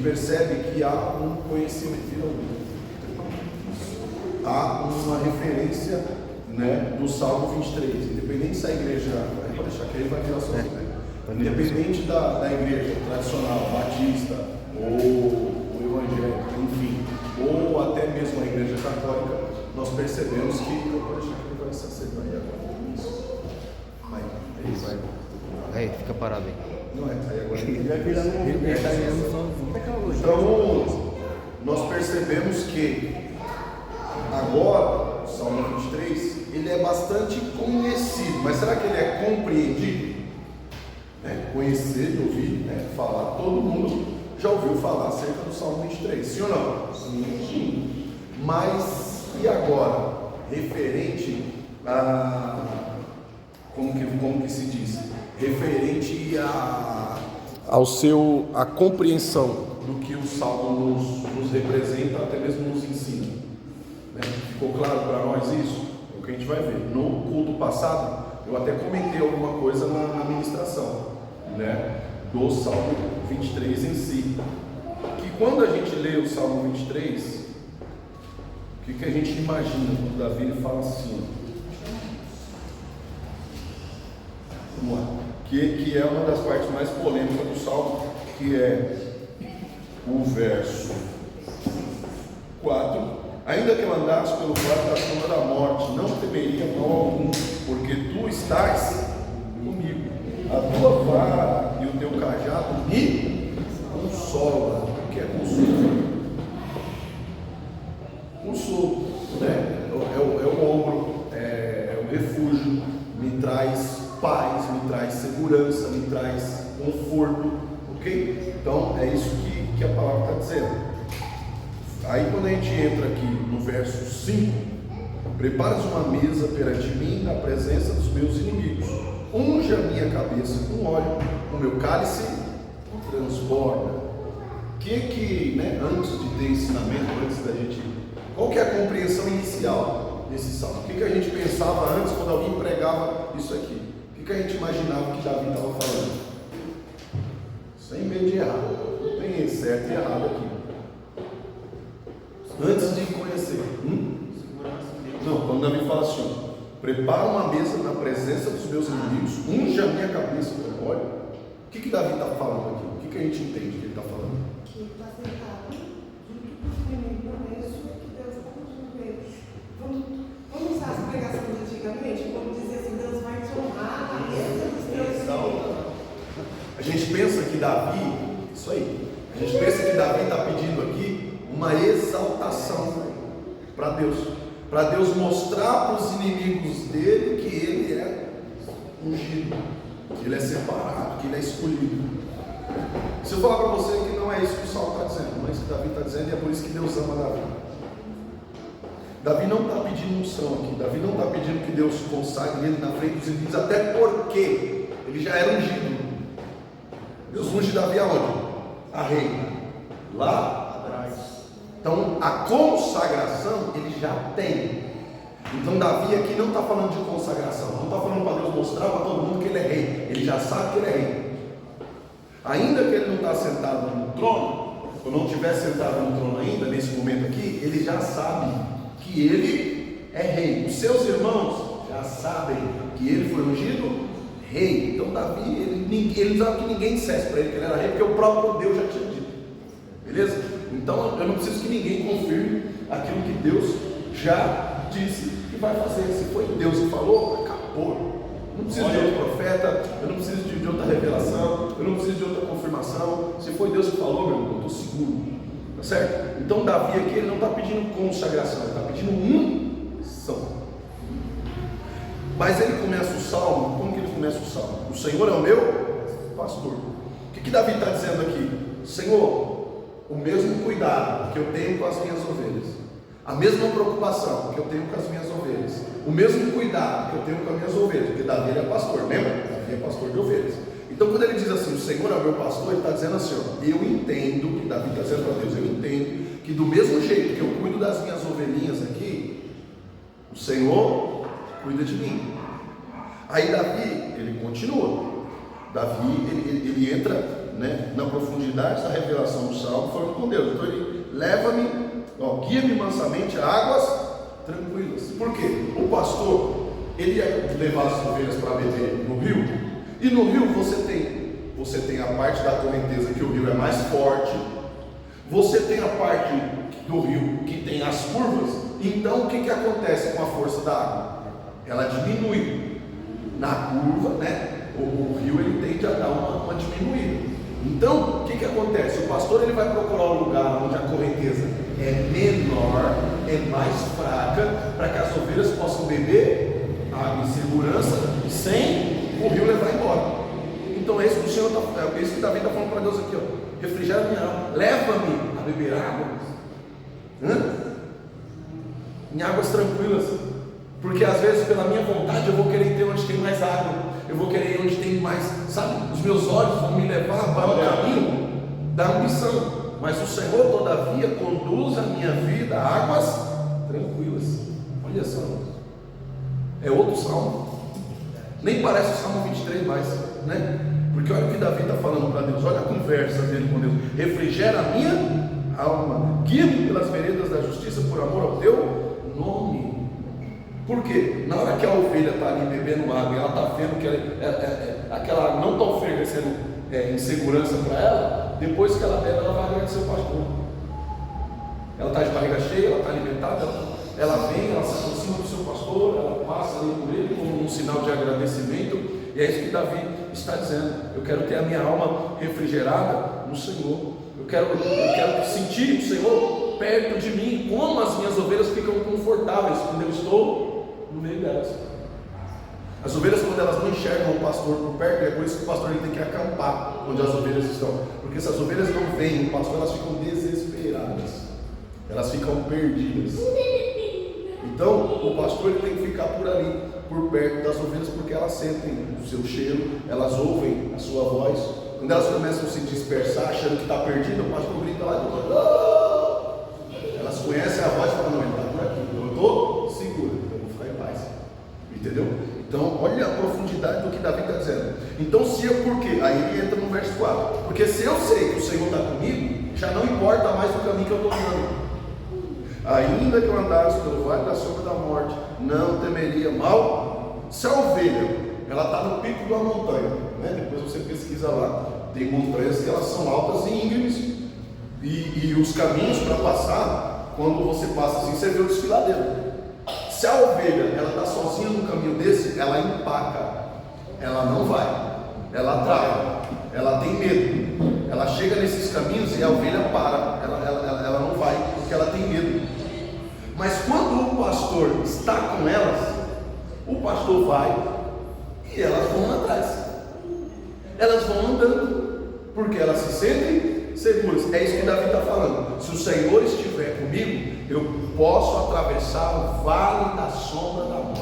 percebe que há um conhecimento, há uma referência, né, do Salmo 23, independente se a igreja, pode deixar que ele vai virar sozinho, né? Independente da igreja tradicional, batista, ou evangélica, enfim, ou até mesmo a igreja católica, nós percebemos que, eu vou deixar que ele vai se acertar aí agora, isso, aí vai. Aí, fica parado aí. Não é, aí agora ele vai virar Então, nós percebemos que agora, o Salmo 23, ele é bastante conhecido, mas será que ele é compreendido? Conhecer, ouvir, falar, todo mundo já ouviu falar acerca do Salmo 23, sim ou não? Sim. Mas, e agora? Referente a, como que se diz? Referente a compreensão do que o Salmo nos representa, até mesmo nos ensina. Ficou claro para nós isso? É o que a gente vai ver. No culto passado, eu até comentei alguma coisa na ministração, do Salmo 23 em si. Que quando a gente lê o Salmo 23, o que a gente imagina quando Davi ele fala assim? Vamos lá. Que é uma das partes mais polêmicas do Salmo, que é o verso 4. Ainda que eu andasse pelo vale da sombra da morte, não temeria mal algum, porque tu estás comigo. A tua vara e o teu cajado me consola. O que é consolo? Consolo, é o ombro, é o refúgio, me traz paz, me traz segurança, me traz conforto, ok? Então é isso que a palavra está dizendo. Aí quando a gente entra aqui no verso 5, preparas uma mesa perante mim na presença dos meus inimigos, unge a minha cabeça com óleo, o meu cálice transborda. Antes de ter ensinamento, antes da gente, qual que é a compreensão inicial desse salmo? O que a gente pensava antes quando alguém pregava isso aqui? O que a gente imaginava que Davi estava falando? Sem medo de errar, não tem certo e errado aqui. Antes de conhecer. Não, quando Davi fala assim, prepara uma mesa na presença dos meus inimigos, unge a minha cabeça com óleo. O que Davi está falando aqui? O que a gente entende que ele está falando? Que ele está sentado junto com os inimigos na mesa, que Deus está junto com ele. Vamos usar as pregações antigamente, vamos dizer assim, Deus vai te honrar na mesa dos teus inimigos. A gente pensa que Davi, isso aí, a gente pensa que Davi está pedindo aqui uma exaltação para Deus mostrar para os inimigos dele que ele é ungido, que ele é separado, que ele é escolhido. Se eu falar para você que não é isso que o Salmo está dizendo, não é isso que Davi está dizendo, e é por isso que Deus ama Davi. Davi não está pedindo unção aqui, Davi não está pedindo que Deus consagre ele na frente dos inimigos, até porque ele já era ungido. Deus unge Davi aonde? A rei, lá atrás. Então a consagração ele já tem. Então Davi aqui não está falando de consagração, não está falando para Deus mostrar para todo mundo que ele é rei, ele já sabe que ele é rei. Ainda que ele não está sentado no trono, ou não estiver sentado no trono ainda, nesse momento aqui, ele já sabe que ele é rei. Os seus irmãos já sabem que ele foi ungido rei. Então Davi, ele sabe que ninguém dissesse para ele que ele era rei, porque o próprio Deus já tinha dito. Beleza? Então eu não preciso que ninguém confirme aquilo que Deus já disse que vai fazer. Se foi Deus que falou, acabou. Eu não preciso de outro profeta, eu não preciso de outra revelação, eu não preciso de outra confirmação. Se foi Deus que falou, meu irmão, eu estou seguro. Tá certo? Então Davi aqui ele não está pedindo consagração, ele está pedindo unção. Mas ele começa o salmo, como que ele começa o salmo? O Senhor é o meu pastor. O que Davi está dizendo aqui? Senhor, o mesmo cuidado que eu tenho com as minhas ovelhas, a mesma preocupação que eu tenho com as minhas ovelhas, o mesmo cuidado que eu tenho com as minhas ovelhas, porque Davi ele é pastor, lembra? Davi é pastor de ovelhas. Então quando ele diz assim, o Senhor é o meu pastor, ele está dizendo assim, ó, eu entendo, que Davi está dizendo para Deus, eu entendo que do mesmo jeito que eu cuido das minhas ovelhinhas aqui, o Senhor cuida de mim. Aí Davi, ele continua, Davi, ele entra né, na profundidade da revelação do salmo foram com Deus. Então ele leva-me, guia-me mansamente a águas tranquilas. Por quê? O pastor, ele ia levar as ovelhas para beber no rio, e no rio você tem a parte da correnteza que o rio é mais forte, você tem a parte do rio que tem as curvas. Então o que acontece com a força da água? Ela diminui na curva, né? O rio ele tende a dar uma diminuída. Então o que acontece? O pastor ele vai procurar um lugar onde a correnteza é menor, é mais fraca, para que as ovelhas possam beber água em segurança, sem o rio levar embora. Então é isso que o Senhor é isso que Davi está falando para Deus aqui, refrigera minha alma, leva-me a beber água em águas tranquilas, porque às vezes pela minha vontade eu vou querer ter onde tem mais água, eu vou querer ir onde tem mais, sabe, os meus olhos vão me levar para o caminho da ambição, mas o Senhor todavia conduz a minha vida a águas tranquilas. Olha só, é outro salmo, nem parece o Salmo 23 mais, né? Porque olha o que Davi está falando para Deus, olha a conversa dele com Deus: refrigera a minha alma, guia-me pelas veredas da justiça por amor ao teu nome. Por quê? Na hora que a ovelha está ali bebendo água e ela está vendo que aquela água não está oferecendo insegurança para ela, depois que ela bebe, ela vai agradecer o pastor. Ela está de barriga cheia, ela está alimentada, ela vem, ela se aproxima do seu pastor, ela passa ali por ele como um sinal de agradecimento. E é isso que Davi está dizendo: eu quero ter a minha alma refrigerada no Senhor, eu quero sentir o Senhor perto de mim, como as minhas ovelhas ficam confortáveis quando eu estou no meio delas. As ovelhas, quando elas não enxergam o pastor por perto, é por isso que o pastor ele tem que acampar onde as ovelhas estão, porque se as ovelhas não veem o pastor, elas ficam desesperadas, elas ficam perdidas. Então o pastor ele tem que ficar por ali, por perto das ovelhas, porque elas sentem o seu cheiro, elas ouvem a sua voz. Quando elas começam a se dispersar, achando que está perdida, o pastor grita lá de longe. Elas conhecem a voz e falam: não, ele está por aqui, eu estou seguro, eu vou ficar em paz. Entendeu? Então olha a profundidade do que Davi está dizendo. Então se eu, por quê? Aí ele entra no verso 4, porque se eu sei que o Senhor está comigo, já não importa mais o caminho que eu estou andando. Ainda que eu andasse pelo vale da sombra da morte, não temeria mal. Se a ovelha, ela está no pico de uma montanha, né? Depois você pesquisa lá, tem montanhas que elas são altas e íngremes, e os caminhos para passar, quando você passa assim, você vê o desfiladeiro. Se a ovelha, ela está sozinha no caminho desse, ela empaca, ela não vai, ela trava, ela tem medo, ela chega nesses caminhos e a ovelha para, ela não vai, porque ela tem medo. Mas quando o pastor está com elas, o pastor vai e elas vão atrás, elas vão andando, porque elas se sentem seguras. É isso que Davi está falando: se o Senhor estiver comigo, eu posso atravessar o vale da sombra da morte.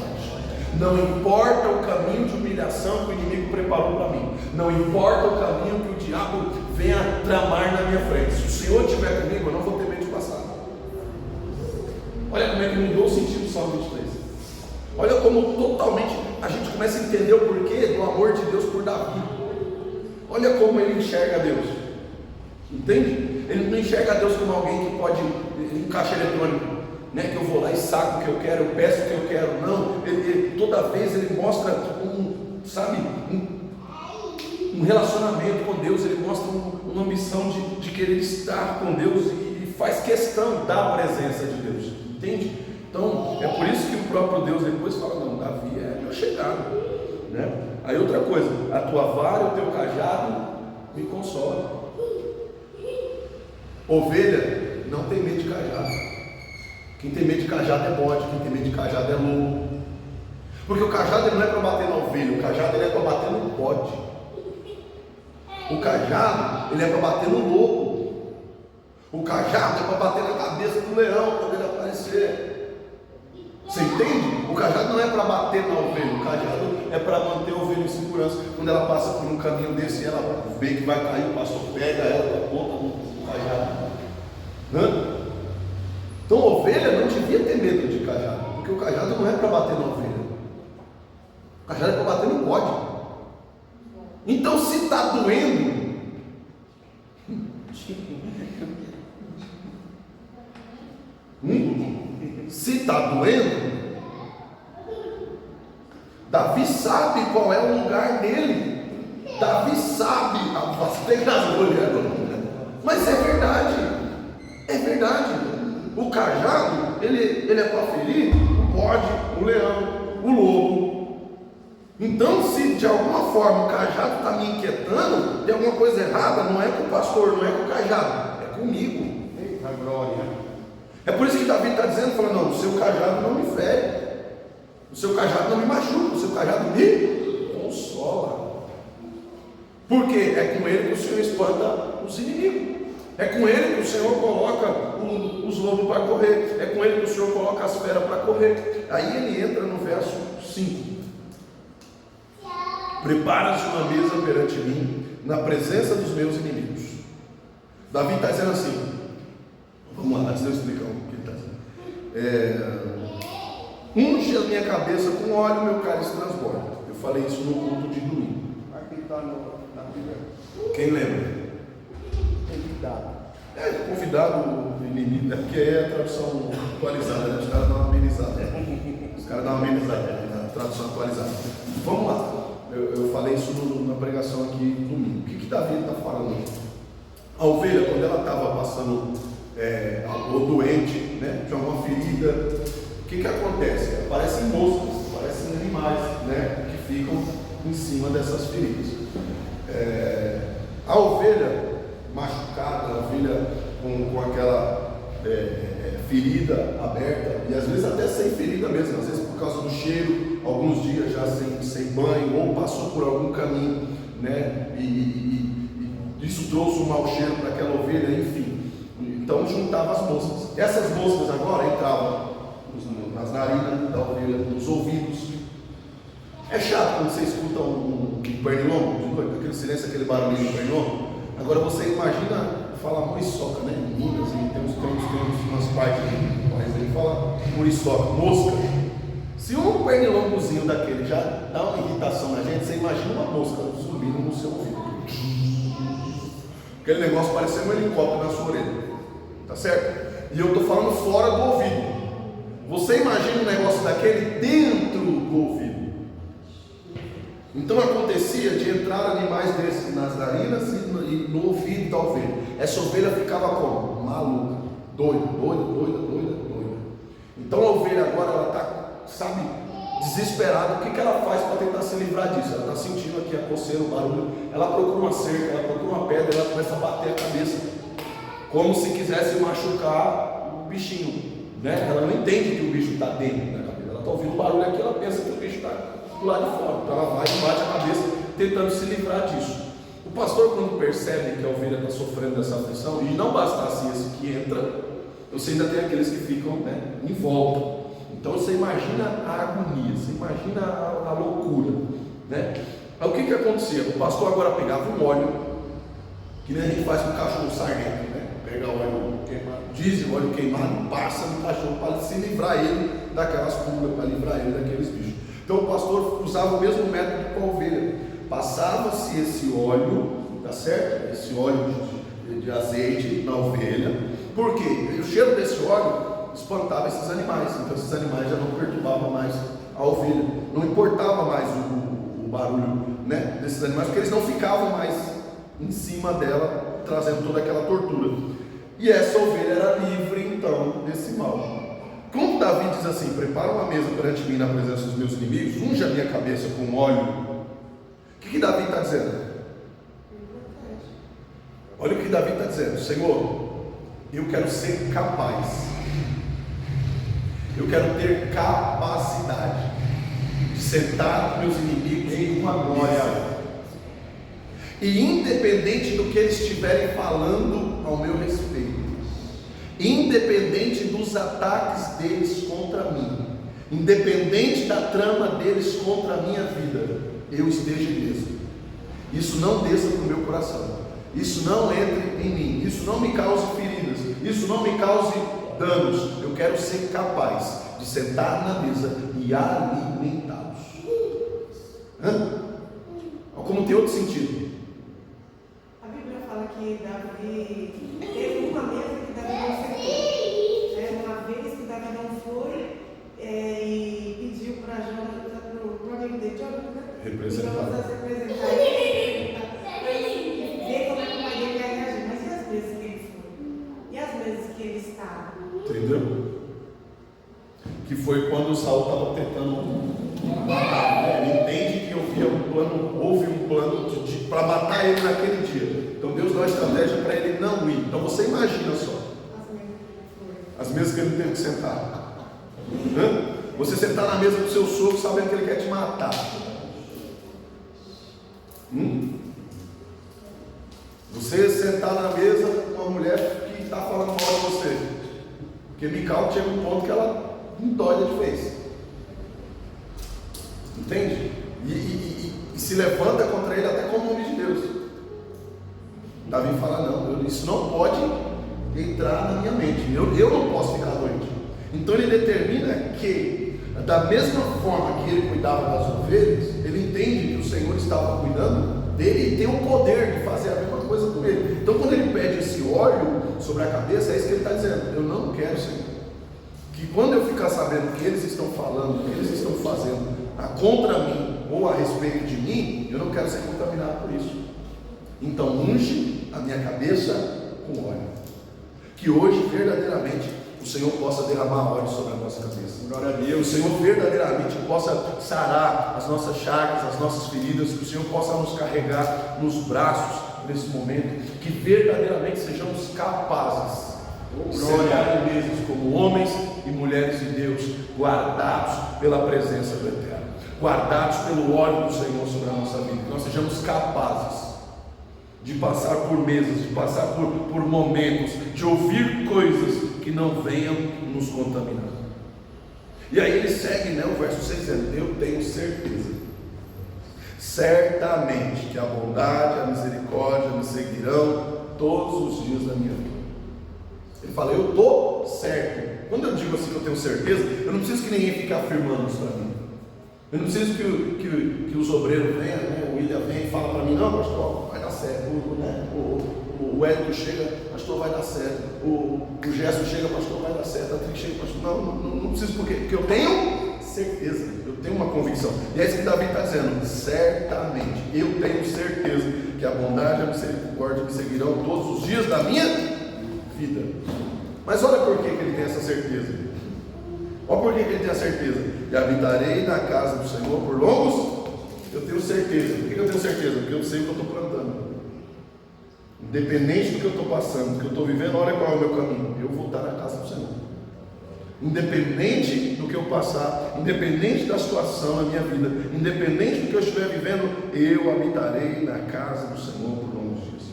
Não importa o caminho de humilhação que o inimigo preparou para mim, não importa o caminho que o diabo venha tramar na minha frente, se o Senhor estiver comigo, eu não vou ter medo de passar. Olha como é que mudou o sentido do Salmo 23. Olha como totalmente a gente começa a entender o porquê do amor de Deus por Davi. Olha como ele enxerga Deus. Entende? Ele não enxerga Deus como alguém que pode, um caixa eletrônico, né, que eu vou lá e saco o que eu quero, eu peço o que eu quero. Não, toda vez ele mostra um relacionamento com Deus, ele mostra uma ambição de querer estar com Deus e faz questão da presença de Deus. Entende? Então é por isso que o próprio Deus depois fala: não, Davi é meu chegado, né? Aí outra coisa: a tua vara e o teu cajado me consolam. Ovelha não tem medo de cajado. Quem tem medo de cajado é bode, quem tem medo de cajado é lobo. Porque o cajado ele não é para bater na ovelha, o cajado ele é para bater no bode. O cajado ele é para bater no lobo. O cajado é para bater na cabeça do leão quando ele aparecer. Você entende? O cajado não é para bater na ovelha, o cajado é para manter a ovelha em segurança. Quando ela passa por um caminho desse, ela vê que vai cair, o pastor pega ela da ponta do cajado. Então a ovelha não devia ter medo de cajado, porque o cajado não é para bater na ovelha, o cajado é para bater no bode. Então se está doendo, Se está doendo, Davi sabe qual é o lugar dele. Davi sabe, tem razão, mas é verdade, é verdade. O cajado, ele é para ferir o bode, o leão, o lobo. Então, se de alguma forma o cajado está me inquietando, tem alguma coisa errada, não é com o pastor, não é com o cajado, é comigo. Eita glória. É por isso que Davi está dizendo, falando, não, o seu cajado não me fere, o seu cajado não me machuca, o seu cajado me consola. Porque é com ele que o Senhor espanta os inimigos, é com ele que o Senhor coloca os lobos para correr, é com ele que o Senhor coloca as feras para correr. Aí ele entra no verso 5. Prepara-se uma mesa perante mim, na presença dos meus inimigos. Davi está dizendo assim, vamos lá, deixa eu explicar o que ele está dizendo. Unge a minha cabeça com óleo, meu cálice transborda. Eu falei isso no culto de domingo. Aqui está na Bíblia. Quem lembra? Convidado. Convidado inimigo, porque é a tradução atualizada, né? Os caras dão uma amenizada. Os caras dão uma amenizada, a tradução atualizada. Vamos lá. Eu falei isso na pregação aqui domingo. O que Davi está falando? A ovelha, quando ela estava passando ou doente, né? Tinha uma ferida, o que acontece? Aparecem moscas, aparecem animais, né? Que ficam em cima dessas feridas. A ovelha machucada, a ovelha com aquela ferida aberta, e às vezes até sem ferida mesmo, às vezes por causa do cheiro, alguns dias já sem banho, ou passou por algum caminho, né? E isso trouxe um mau cheiro para aquela ovelha, enfim. Então juntava as moscas. Essas moscas agora entravam nas narinas da ovelha, nos ouvidos. É chato quando você escuta um pernilongo, aquele silêncio, aquele barulhinho do pernilongo. Agora você imagina, fala muriçoca, né? Em Minas, e temos umas partes do país aí que fala muriçoca, mosca. Se um pernilongozinho daquele já dá uma irritação na gente, você imagina uma mosca zumbindo no seu ouvido. Aquele negócio parecendo um helicóptero na sua orelha, tá certo? E eu estou falando fora do ouvido. Você imagina um negócio daquele dentro do ouvido. Então acontecia de entrar animais desses nas narinas e no ouvido da ovelha. Essa ovelha ficava como? Maluca, doida. Então a ovelha agora ela está, desesperada. O que ela faz para tentar se livrar disso? Ela está sentindo aqui a coceira, o barulho. Ela procura uma cerca, ela procura uma pedra, ela começa a bater a cabeça, como se quisesse machucar o bichinho, né? Ela não entende que o bicho está dentro da cabeça. Ela está ouvindo o barulho aqui, ela pensa que o bicho está do lado de fora. Então ela vai e bate a cabeça tentando se livrar disso. O pastor, quando percebe que a ovelha está sofrendo dessa aflição, e não bastasse esse que entra, você ainda tem aqueles que ficam, né, em volta. Então você imagina a agonia, você imagina a loucura, né? Aí o que acontecia? O pastor agora pegava um óleo, que nem a gente faz com o cachorro sargento, né? Pega óleo queimado, diesel, óleo queimado, passa no cachorro para se livrar ele daquelas pulgas, para livrar ele daqueles bichos. Então o pastor usava o mesmo método com a ovelha. Passava-se esse óleo, tá certo? Esse óleo de azeite na ovelha. Por quê? O cheiro desse óleo espantava esses animais. Então esses animais já não perturbavam mais a ovelha. Não importava mais o barulho, né, desses animais, porque eles não ficavam mais em cima dela, trazendo toda aquela tortura. E essa ovelha era livre então desse mal. Quando Davi diz assim: prepara uma mesa perante mim na presença dos meus inimigos, unge a minha cabeça com óleo, o que Davi está dizendo? Olha o que Davi está dizendo: Senhor, eu quero ser capaz, eu quero ter capacidade de sentar meus inimigos em uma glória, e independente do que eles estiverem falando ao meu respeito, independente dos ataques deles contra mim, independente da trama deles contra a minha vida, eu esteja ileso. Isso não desça para o meu coração, isso não entre em mim, isso não me cause feridas, isso não me cause danos. Eu quero ser capaz de sentar na mesa e alimentá-los. Como tem outro sentido. A Bíblia fala que Davi que teve uma mesa que Davi não sentou. Uma vez que Davi não foi e pediu para Jonathan, para o amigo dele, Jonathan, Representar. Jonathan representar ele, para ele ver como é que o pai dele ia reagir. Mas e as vezes que ele foi? E as vezes que ele estava? Entendeu? Que foi quando Saul estava tentando matar, né? Ele entende que houve um plano para matar ele naquele dia. Então Deus dá uma estratégia para ele não ir. Então você imagina só as mesas que ele teve que sentar. Você sentar na mesa do seu sogro sabendo que ele quer te matar. Você sentar na mesa com uma mulher que está falando mal de você. Porque Mical chega um ponto que ela endoida de vez. Entende? E se levanta contra ele até com o nome de Deus. Davi fala, não, isso não pode entrar na minha mente. Eu não posso ficar doente. Então ele determina que, da mesma forma que ele cuidava das ovelhas, ele entende que o Senhor estava cuidando dele e tem o poder de fazer a mesma coisa com ele. Então quando ele pede esse óleo sobre a cabeça, é isso que ele está dizendo: eu não quero, Senhor, que quando eu ficar sabendo o que eles estão falando, o que eles estão fazendo contra mim ou a respeito de mim, eu não quero ser contaminado por isso. Então unge a minha cabeça com óleo, que hoje verdadeiramente o Senhor possa derramar óleo sobre a nossa cabeça. Glória a Deus. O Senhor verdadeiramente possa sarar as nossas chagas, as nossas feridas, que o Senhor possa nos carregar nos braços nesse momento, que verdadeiramente sejamos capazes de sentar em mesas como homens e mulheres de Deus, guardados pela presença do Eterno, guardados pelo óleo do Senhor sobre a nossa vida, que nós sejamos capazes de passar por mesas, de passar por momentos, de ouvir coisas que não venham nos contaminar. E aí ele segue, né, o verso 6 dizendo: eu tenho certeza, certamente que a bondade, a misericórdia me seguirão todos os dias da minha vida. Ele fala, eu estou certo. Quando eu digo assim que eu tenho certeza, eu não preciso que ninguém fique afirmando isso para mim. Eu não preciso que os obreiros venham, né? O William vem e fala para mim, não, pastor, vai dar certo. O Hélio chega, pastor, vai dar certo. O Gerson chega, pastor, vai dar certo. A Tri chega, pastor, não preciso, porque eu tenho certeza, eu tenho uma convicção. E é isso que Davi está dizendo: certamente, eu tenho certeza que a bondade e a misericórdia me seguirão todos os dias da minha vida. Mas olha por que ele tem essa certeza. Olha por que ele tem a certeza: e habitarei na casa do Senhor por longos. Eu tenho certeza. Por que eu tenho certeza? Porque eu sei o que eu estou plantando. Independente do que eu estou passando, do que eu estou vivendo, olha qual é o meu caminho. Eu vou estar na casa do Senhor. Independente do que eu passar, independente da situação na minha vida, independente do que eu estiver vivendo, eu habitarei na casa do Senhor por longos dias.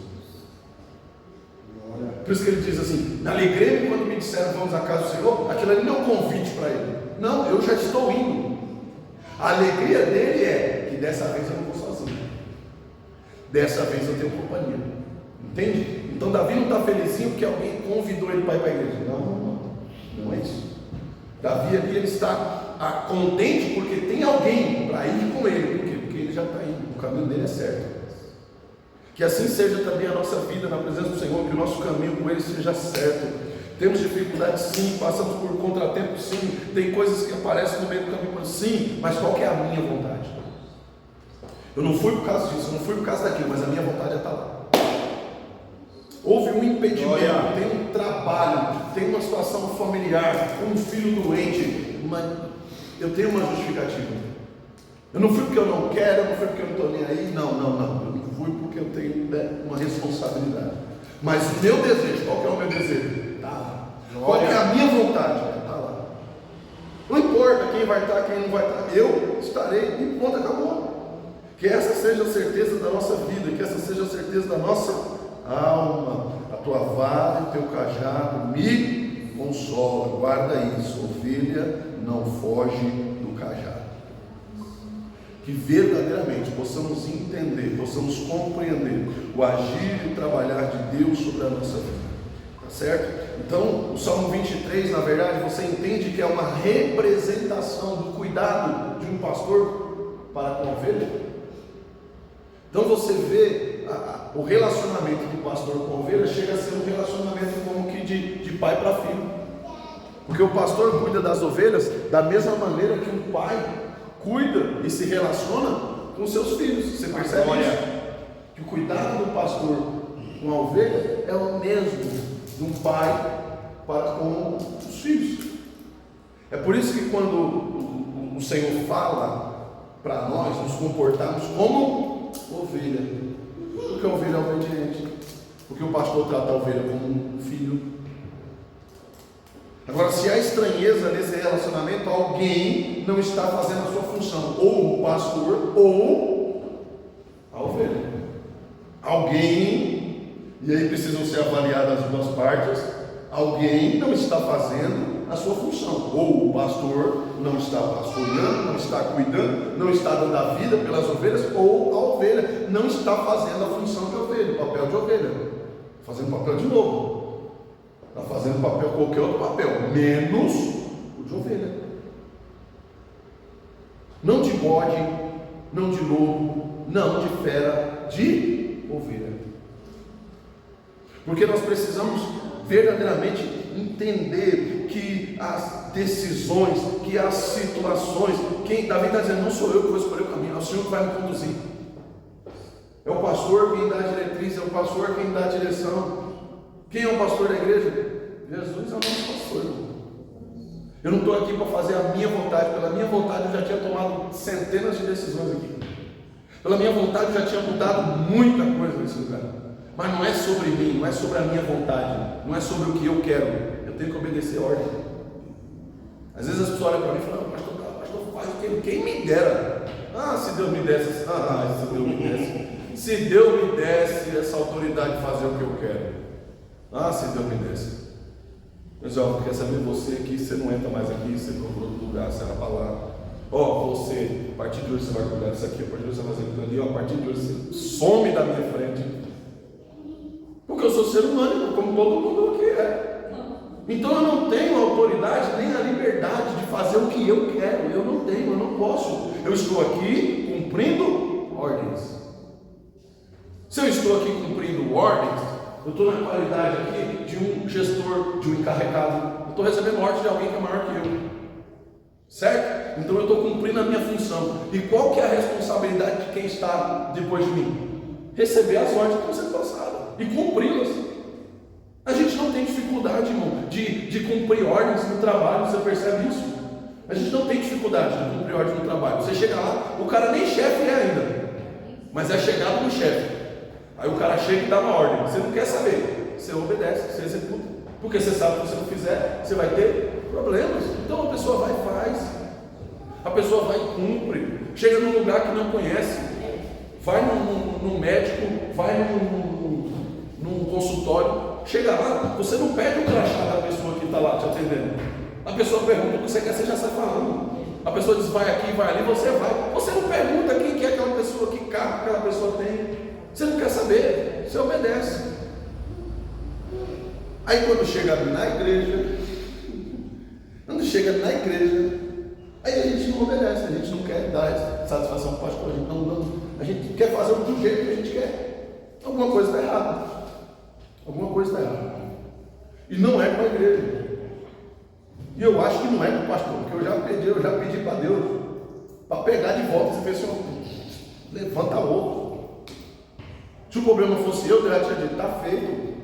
Por isso que ele diz assim: alegrei-me quando me disseram vamos à casa do Senhor. Aquilo ali não é um convite para ele. Não, eu já estou indo. A alegria dele é que dessa vez eu não vou sozinho. Dessa vez eu tenho companhia. Entende? Então Davi não está felizinho porque alguém convidou ele para ir para a igreja. Não é isso. Davi aqui ele está contente porque tem alguém para ir com ele. Por quê? Porque ele já está indo. O caminho dele é certo. Que assim seja também a nossa vida na presença do Senhor, que o nosso caminho com Ele seja certo. Temos dificuldades sim, passamos por contratempos sim, tem coisas que aparecem no meio do caminho sim, mas qual que é a minha vontade? Eu não fui por causa disso, eu não fui por causa daquilo, mas a minha vontade é estar lá. Houve um impedimento, tem um trabalho, tem uma situação familiar, um filho doente, eu tenho uma justificativa. Eu não fui porque eu não quero, eu não fui porque eu não estou nem aí, não. Eu não fui porque eu tenho uma responsabilidade. Mas o meu desejo, qual que é o meu desejo? Está lá. Qual que é a minha vontade? Está lá. Não importa quem vai estar, quem não vai estar, eu estarei, e ponto, acabou. Que essa seja a certeza da nossa vida, que essa seja a certeza da nossa alma. A tua vara e o teu cajado me consola. Guarda isso, ovelha não foge do cajado. Que verdadeiramente possamos entender, possamos compreender o agir e trabalhar de Deus sobre a nossa vida, tá certo? Então, o Salmo 23, na verdade, você entende que é uma representação do cuidado de um pastor para com a ovelha. Então você vê o relacionamento do pastor com a ovelha chega a ser um relacionamento como que de pai para filho. Porque o pastor cuida das ovelhas da mesma maneira que um pai cuida e se relaciona com seus filhos. Você percebe isso? Que o cuidado do pastor com a ovelha é o mesmo de um pai para com os filhos. É por isso que quando o Senhor fala para nós nos comportarmos como ovelha, porque a ovelha é obediente, porque o pastor trata a ovelha como um filho. Agora, se há estranheza nesse relacionamento, alguém não está fazendo a sua função, ou o pastor ou a ovelha. Alguém, e aí precisam ser avaliadas as duas partes, alguém não está fazendo a sua função, ou o pastor não está pastoreando, não está cuidando, não está dando a vida pelas ovelhas, ou a ovelha não está fazendo a função de ovelha, o papel de ovelha, fazendo papel de lobo. Está fazendo papel, qualquer outro papel, menos o de ovelha. Não de bode, não de lobo, não de fera, de ovelha. Porque nós precisamos verdadeiramente entender que as decisões, que as situações, quem Davi está dizendo, não sou eu que vou escolher o caminho, é o Senhor que vai me conduzir. É o pastor quem dá a diretriz, é o pastor quem dá a direção. Quem é o pastor da igreja? Jesus é o nosso pastor. Eu não estou aqui para fazer a minha vontade. Pela minha vontade eu já tinha tomado centenas de decisões aqui. Pela minha vontade eu já tinha mudado muita coisa nesse lugar. Mas não é sobre mim, não é sobre a minha vontade, não é sobre o que eu quero. Eu tenho que obedecer a ordem. Às vezes as pessoas olham para mim e falam, pastor, faz o que quem me dera. Se Deus me desse, se Deus me desse. Se Deus me desse essa autoridade de fazer o que eu quero. Se Deus me desse. Mas quer saber, você aqui, você não entra mais aqui, você procura outro lugar, você vai para lá. Você, a partir de hoje você vai cuidar disso aqui, a partir de hoje você vai fazer aquilo ali, a partir de hoje você some da minha frente. Porque eu sou ser humano, como todo mundo aqui é. Então eu não tenho a autoridade nem a liberdade de fazer o que eu quero. Eu não tenho, eu não posso. Eu estou aqui cumprindo ordens. Se eu estou aqui cumprindo ordens, eu estou na qualidade aqui de um gestor, de um encarregado. Eu estou recebendo ordem de alguém que é maior que eu. Certo? Então eu estou cumprindo a minha função. E qual que é a responsabilidade de quem está depois de mim? Receber as ordens que estão sendo passadas e cumpri-las. A gente não tem dificuldade, irmão, de cumprir ordens no trabalho. Você percebe isso? A gente não tem dificuldade de cumprir ordens no trabalho. Você chega lá, o cara nem chefe é ainda, mas é chegado no chefe. Aí o cara chega e dá uma ordem, você não quer saber, você obedece, você executa, porque você sabe que se você não fizer, você vai ter problemas. Então a pessoa vai e faz, a pessoa vai e cumpre, chega num lugar que não conhece, vai num médico, vai num consultório, chega lá, você não pede o crachá da pessoa que está lá te atendendo, a pessoa pergunta o que você quer, você já sai falando, a pessoa diz vai aqui, vai ali, você vai, você não pergunta quem que é aquela pessoa, que carro aquela pessoa tem. Você não quer saber, você obedece. Aí quando chega na igreja, aí a gente não obedece, a gente não quer dar satisfação para o pastor, a gente quer fazer do jeito que a gente quer. Alguma coisa está errada. E não é com a igreja. E eu acho que não é com o pastor, porque eu já pedi para Deus, para pegar de volta esse pessoal. Levanta outro. Se o problema fosse eu já tinha dito, está feito.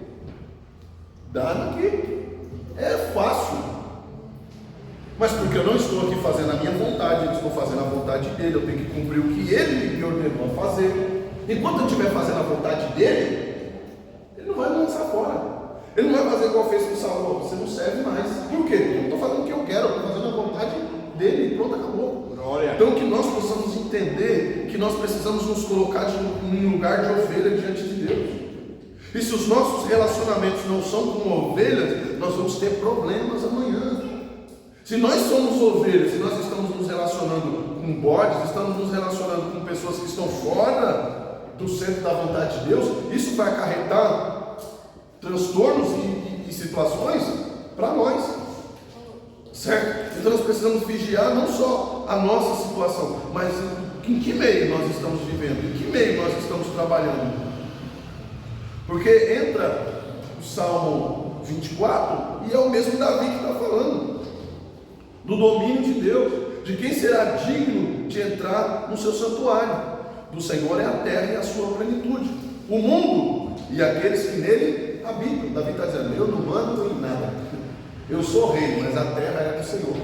Dá aqui. É fácil. Mas porque eu não estou aqui fazendo a minha vontade, eu estou fazendo a vontade dele, eu tenho que cumprir o que ele me ordenou a fazer. Enquanto eu estiver fazendo a vontade dele, ele não vai me lançar fora. Ele não vai fazer igual fez com o Saul, você não serve mais. Por quê? Eu não estou fazendo o que eu quero, eu estou fazendo a vontade dele, pronto, acabou. Então que nós possamos entender que nós precisamos nos colocar em um lugar de ovelha diante de Deus. E se os nossos relacionamentos não são como ovelhas, nós vamos ter problemas amanhã. Se nós somos ovelhas, se nós estamos nos relacionando com bodes, estamos nos relacionando com pessoas que estão fora do centro da vontade de Deus, isso vai acarretar transtornos e situações para nós. Certo? Então nós precisamos vigiar não só a nossa situação, mas em que meio nós estamos vivendo, em que meio nós estamos trabalhando. Porque entra o Salmo 24 e é o mesmo Davi que está falando do domínio de Deus, de quem será digno de entrar no seu santuário. Do Senhor é a terra e a sua plenitude, o mundo e aqueles que nele habitam. Davi está dizendo: eu não mando em nada, eu sou rei, mas a terra é do Senhor.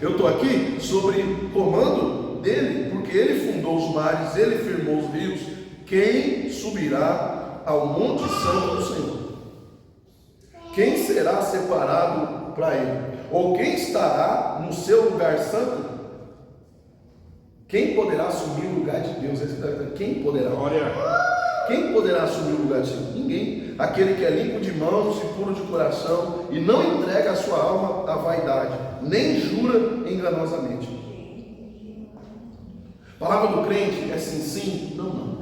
Eu estou aqui sobre comando dele, porque ele fundou os mares, ele firmou os rios. Quem subirá ao monte santo do Senhor? Quem será separado para ele? Ou quem estará no seu lugar santo? Quem poderá assumir o lugar de Deus? Quem poderá? Quem poderá assumir o lugar de Deus? Ninguém. Aquele que é limpo de mãos e puro de coração e não entrega a sua alma à vaidade, nem jura enganosamente. A palavra do crente é sim, sim, não, não.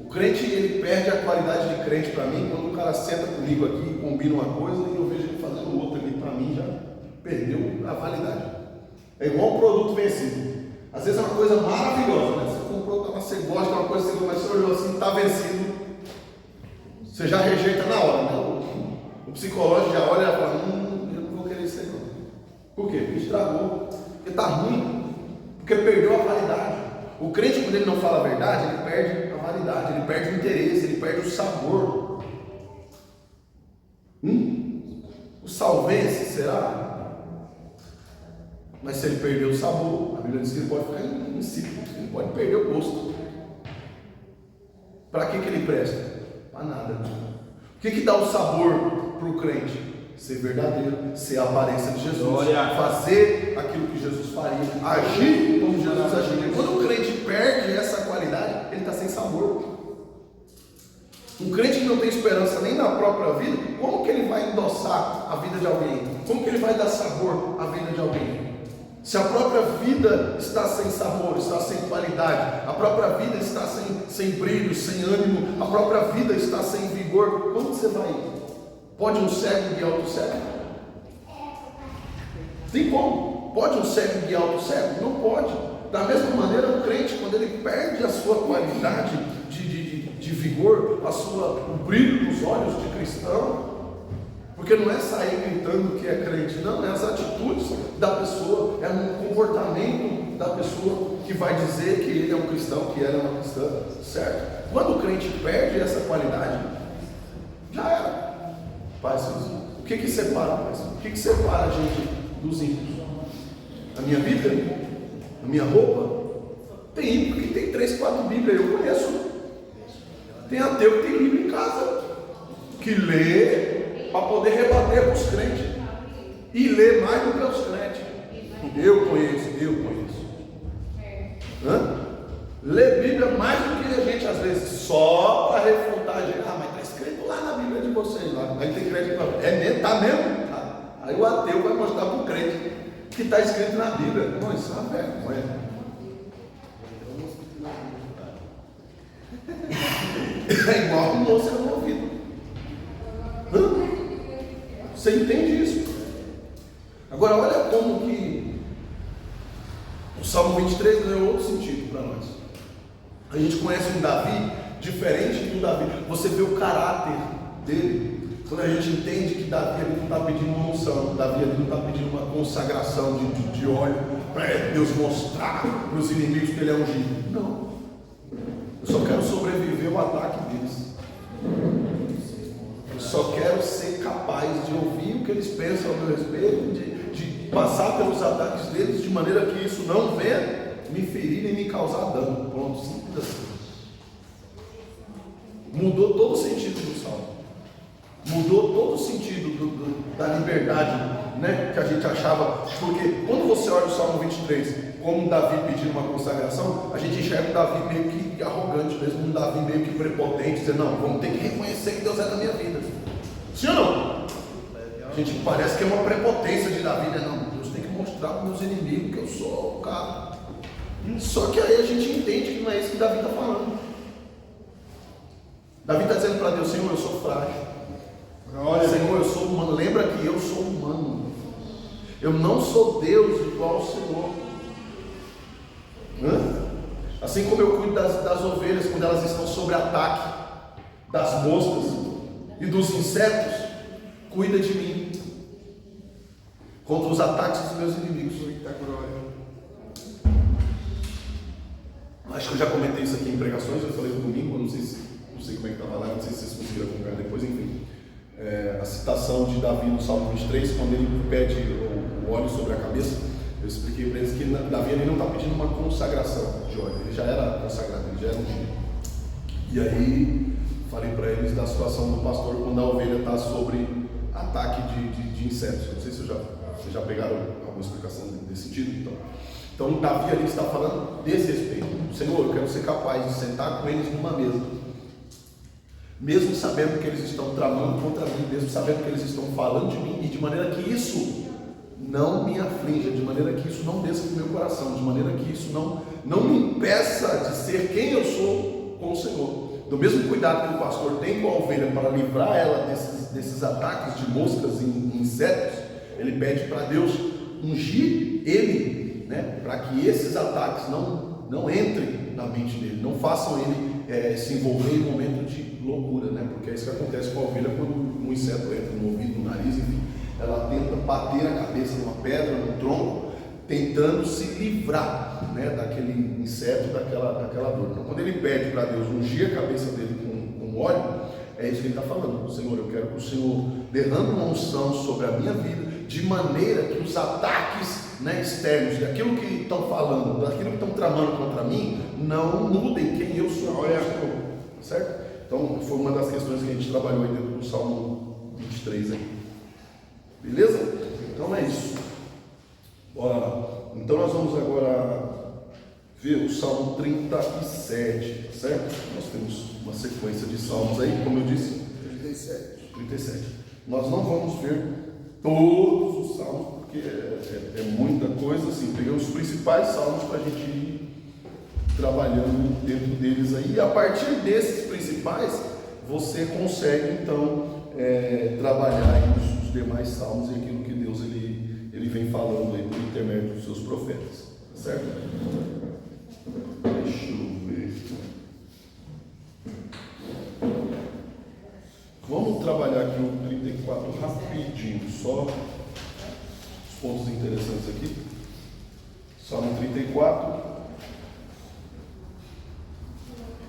O crente, ele perde a qualidade de crente para mim quando o cara senta comigo aqui e combina uma coisa e eu vejo ele fazendo outra ali. Para mim já perdeu a validade. É igual um produto vencido. Às vezes é uma coisa maravilhosa, né? Você comprou, você gosta de uma coisa, mas você olhou assim, está vencido, você já rejeita na hora, né? O psicológico já olha e fala: eu não vou querer isso aí não. Por quê? Porque estragou, porque está ruim, porque perdeu a validade. O crente, quando ele não fala a verdade, ele perde a validade, ele perde o interesse, ele perde o sabor. O salvense, será? Mas se ele perder o sabor, a Bíblia diz que ele pode ficar insípido, ele pode perder o gosto. Para que ele presta? Para nada. O que dá o sabor para o crente? Ser verdadeiro, ser a aparência de Jesus, fazer aquilo que Jesus faria, agir como Jesus agiria. Quando o crente perde essa qualidade, ele está sem sabor. Um crente que não tem esperança nem na própria vida, como que ele vai endossar a vida de alguém? Como que ele vai dar sabor à vida de alguém? Se a própria vida está sem sabor, está sem qualidade, a própria vida está sem brilho, sem ânimo, a própria vida está sem vigor, como você vai ir? Pode um cego guiar outro cego? Tem como? Pode um cego guiar outro cego? Não pode. Da mesma maneira, o crente, quando ele perde a sua qualidade de vigor, o brilho dos olhos de cristão, porque não é sair gritando que é crente, não, é as atitudes da pessoa, é um comportamento da pessoa que vai dizer que ele é um cristão, que ela é uma cristã, certo? Quando o crente perde essa qualidade, já era. Pai, o que separa, Pai? O que separa a gente dos ímpios? A minha vida? A minha roupa? Tem ímpio que tem 3, 4 Bíblias, eu conheço. Tem ateu que tem Bíblia em casa, que lê para poder rebater com os crentes, e lê mais do que os crentes. Eu conheço. Lê Bíblia mais do que a gente às vezes, só para refutar a gente. Mas está escrito lá na Bíblia de vocês, lá. Aí tem crente que fala: é mesmo? Está mesmo? Tá. Aí o ateu vai mostrar para o crente que está escrito na Bíblia. Não, isso é uma vergonha. É igual um moço no ouvido. Você entende isso? Agora olha como que o Salmo 23 ganhou outro sentido para nós. A gente conhece um Davi diferente do Davi. Você vê o caráter dele. Quando a gente entende que Davi ele não está pedindo uma unção, Davi ele não está pedindo uma consagração de óleo para Deus mostrar para os inimigos que ele é ungido. Não. Eu só quero sobreviver ao ataque deles. Eu só quero ser capaz de ouvir o que eles pensam ao meu respeito, de passar pelos ataques deles de maneira que isso não venha me ferir nem me causar dano. Pronto, simples assim. Mudou todo o sentido do salmo. Mudou todo o sentido da liberdade, né, que a gente achava. Porque quando você olha o Salmo 23 como Davi pedindo uma consagração, a gente enxerga um Davi meio que arrogante mesmo, um Davi meio que prepotente, dizendo: não, vamos ter que reconhecer que Deus é na minha vida. Sim ou não? A gente parece que é uma prepotência de Davi, né? Não, Deus tem que mostrar para os meus inimigos que eu sou o cara. Só que aí a gente entende que não é isso que Davi está falando. Davi está dizendo para Deus: Senhor, eu sou frágil. Senhor, eu sou humano. Lembra que eu sou humano. Eu não sou Deus igual ao Senhor. Assim como eu cuido das ovelhas quando elas estão sob ataque. das moscas e dos insetos, cuida de mim contra os ataques dos meus inimigos. Muita glória. Acho que eu já comentei isso aqui em pregações, eu falei no domingo, não sei como é que estava lá, não sei se vocês conseguiram acompanhar depois, enfim. A citação de Davi no Salmo 23, quando ele pede o óleo sobre a cabeça, eu expliquei para eles que Davi ele não está pedindo uma consagração de óleo, ele já era consagrado, ele já era ungido. E aí, falei para eles da situação do pastor quando a ovelha está sobre ataque de insetos. Não sei se vocês já pegaram alguma explicação nesse sentido. Então Davi ali está falando desse respeito. Senhor, eu quero ser capaz de sentar com eles numa mesa, mesmo sabendo que eles estão tramando contra mim, mesmo sabendo que eles estão falando de mim, e de maneira que isso não me aflige, de maneira que isso não desça do meu coração, de maneira que isso não me impeça de ser quem eu sou com o Senhor. Do mesmo cuidado que o pastor tem com a ovelha para livrar ela desses ataques de moscas e insetos, ele pede para Deus ungir ele, né, para que esses ataques não entrem na mente dele, não façam ele se envolver em um momento de loucura, né, porque é isso que acontece com a ovelha quando um inseto entra no ouvido, no nariz, enfim, ela tenta bater a cabeça numa pedra, no tronco, tentando se livrar, né, daquele inseto, daquela dor. Então, quando ele pede para Deus ungir a cabeça dele com óleo, é isso que ele está falando. Senhor, eu quero que o Senhor derrame uma unção sobre a minha vida, de maneira que os ataques, né, externos, daquilo que estão falando, daquilo que estão tramando contra mim, não mudem quem eu sou. Olha, certo? Então, foi uma das questões que a gente trabalhou aí dentro do Salmo 23 aí. Beleza? Então é isso. Bora lá. Então nós vamos agora ver o Salmo 37, certo? Nós temos uma sequência de salmos aí, como eu disse, 37. Nós não vamos ver todos os salmos, porque é muita coisa, assim, peguei os principais salmos para a gente ir trabalhando dentro deles aí, e a partir desses principais, você consegue então trabalhar aí os demais salmos e aquilo que Deus ele vem falando aí por intermédio dos seus profetas, certo? Deixa eu ver. Vamos trabalhar aqui o 34 rapidinho, só os pontos interessantes aqui. Salmo 34.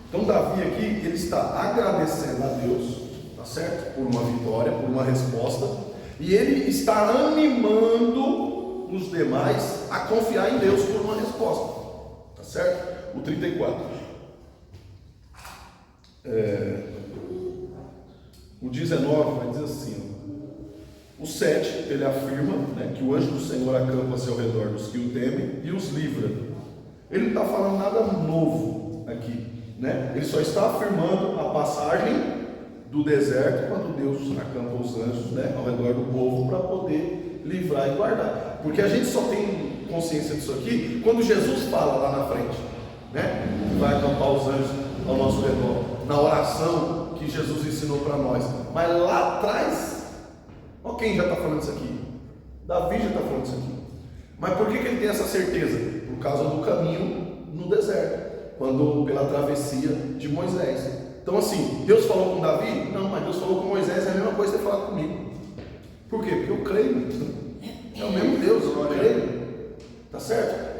Então Davi aqui, ele está agradecendo a Deus, tá certo? Por uma vitória, por uma resposta. E ele está animando os demais a confiar em Deus por uma resposta. Tá certo? O 34. O 19 vai dizer assim: o 7, ele afirma, né, que o anjo do Senhor acampa-se ao redor dos que o temem e os livra. Ele não está falando nada novo aqui, né? Ele só está afirmando a passagem do deserto, quando Deus acampa os anjos, né, ao redor do povo para poder livrar e guardar. Porque a gente só tem consciência disso aqui quando Jesus fala lá na frente, né, que vai acampar os anjos ao nosso redor, na oração que Jesus ensinou para nós. Mas lá atrás, olha quem já está falando isso aqui? Davi já está falando isso aqui. Mas por que ele tem essa certeza? Por causa do caminho no deserto, quando pela travessia de Moisés. Então assim, Deus falou com Davi? Não, mas Deus falou com Moisés, é a mesma coisa que ter falado comigo. Por quê? Porque eu creio. É o mesmo Deus, eu creio. Tá certo?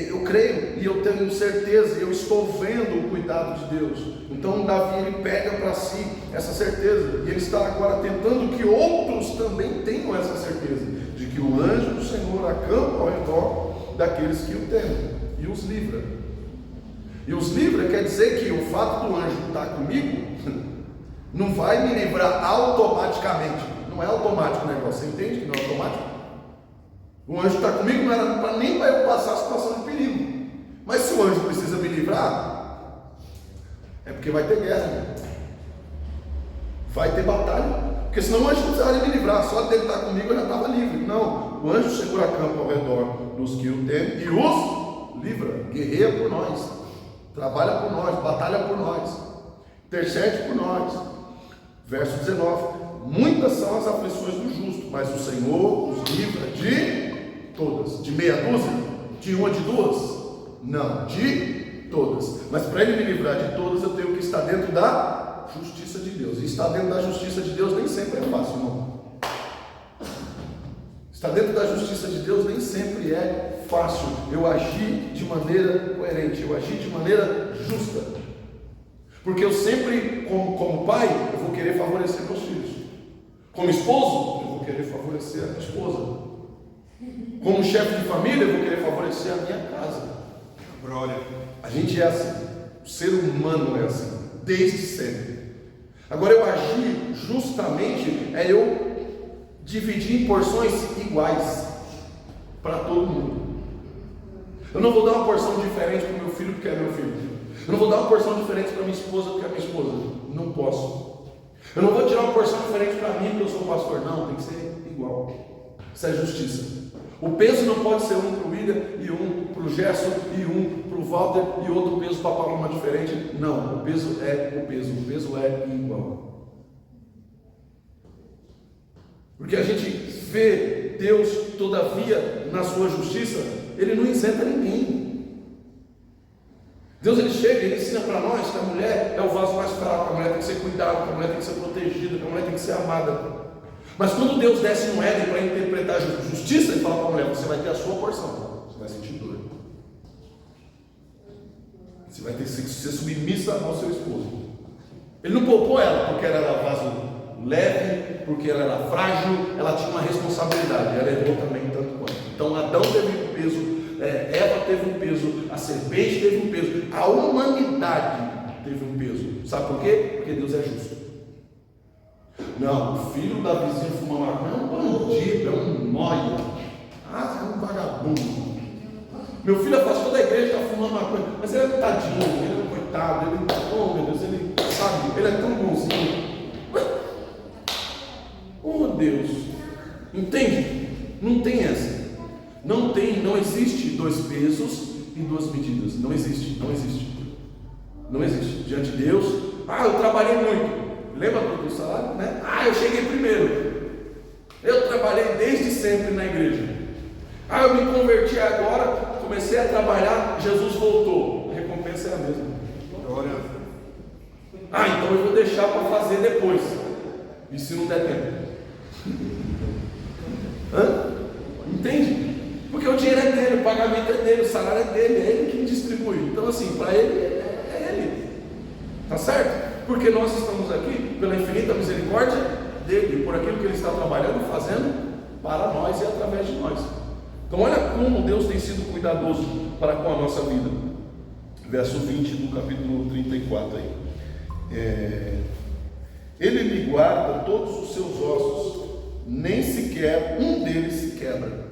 Eu creio e eu tenho certeza, eu estou vendo o cuidado de Deus. Então Davi, ele pega para si essa certeza, e ele está agora tentando que outros também tenham essa certeza, de que o anjo do Senhor acampa ao redor daqueles que o temem e os livra. E os livra quer dizer que o fato do anjo estar comigo não vai me livrar automaticamente. Não é automático o negócio, você entende que não é automático? O anjo está comigo não era nem para eu passar a situação de perigo. Mas se o anjo precisa me livrar, é porque vai ter guerra, vai ter batalha. Porque senão o anjo não precisaria me livrar, só dele estar comigo eu já estava livre. Não, o anjo segura a campo ao redor dos que o temem e os livra, guerreia por nós, trabalha por nós, batalha por nós, intercede por nós. Verso 19: muitas são as aflições do justo, mas o Senhor os livra de todas. De meia dúzia? De uma, de duas? Não, de todas. Mas para ele me livrar de todas, eu tenho que estar dentro da justiça de Deus. E estar dentro da justiça de Deus nem sempre é fácil, não. Estar dentro da justiça de Deus nem sempre é fácil. Eu agir de maneira coerente, eu agir de maneira justa. Porque eu sempre, como pai, eu vou querer favorecer meus filhos. Como esposo, eu vou querer favorecer a minha esposa. Como chefe de família, eu vou querer favorecer a minha casa. Glória. A gente é assim. O ser humano é assim. Desde sempre. Agora, eu agir justamente é eu dividir em porções iguais para todo mundo. Eu não vou dar uma porção diferente para o meu filho porque é meu filho. Eu não vou dar uma porção diferente para minha esposa porque é minha esposa. Não posso. Eu não vou tirar uma porção diferente para mim porque eu sou pastor. Não, tem que ser igual. Isso é justiça. O peso não pode ser um para o William e um para o Gerson e um para o Walter e outro peso para a Paloma diferente. Não, o peso é o peso é igual. Porque a gente vê Deus, todavia, na sua justiça, Ele não isenta ninguém. Deus, Ele chega e Ele ensina para nós que a mulher é o vaso mais fraco, a mulher tem que ser cuidada, que a mulher tem que ser protegida, que a mulher tem que ser amada. Mas quando Deus desce no Éden para interpretar a justiça, Ele fala para a mulher: você vai ter a sua porção, você vai sentir dor, você vai ter que ser submissa ao seu esposo. Ele não poupou ela porque ela era vaso leve, porque ela era frágil, ela tinha uma responsabilidade, ela errou também tanto quanto. Então Adão teve um peso, Eva teve um peso, a serpente teve um peso, a humanidade teve um peso. Sabe por quê? Porque Deus é justo. Não, o filho da vizinha fuma maconha é um bandido, é um nóia, é um vagabundo. Meu filho, a pastor da igreja está fumando maconha, mas ele é um tadinho, ele é um coitado, ele, oh meu Deus, ele sabe, ele é tão bonzinho. Oh Deus, entende? Não tem essa. Não existe dois pesos e duas medidas. Não existe. Diante de Deus, eu trabalhei muito. Lembra do salário, né? Eu cheguei primeiro. Eu trabalhei desde sempre na igreja. Eu me converti agora, comecei a trabalhar, Jesus voltou. A recompensa é a mesma. Glória. Então eu vou deixar para fazer depois. E se não der tempo? Entende? Porque o dinheiro é dele, o pagamento é dele, o salário é dele, é ele que distribui. Então assim, para ele é ele. Tá certo? Porque nós estamos aqui pela infinita misericórdia dele, por aquilo que ele está trabalhando, fazendo para nós e através de nós. Então olha como Deus tem sido cuidadoso para com a nossa vida. Verso 20 do capítulo 34 aí. Ele lhe guarda todos os seus ossos, nem sequer um deles se quebra.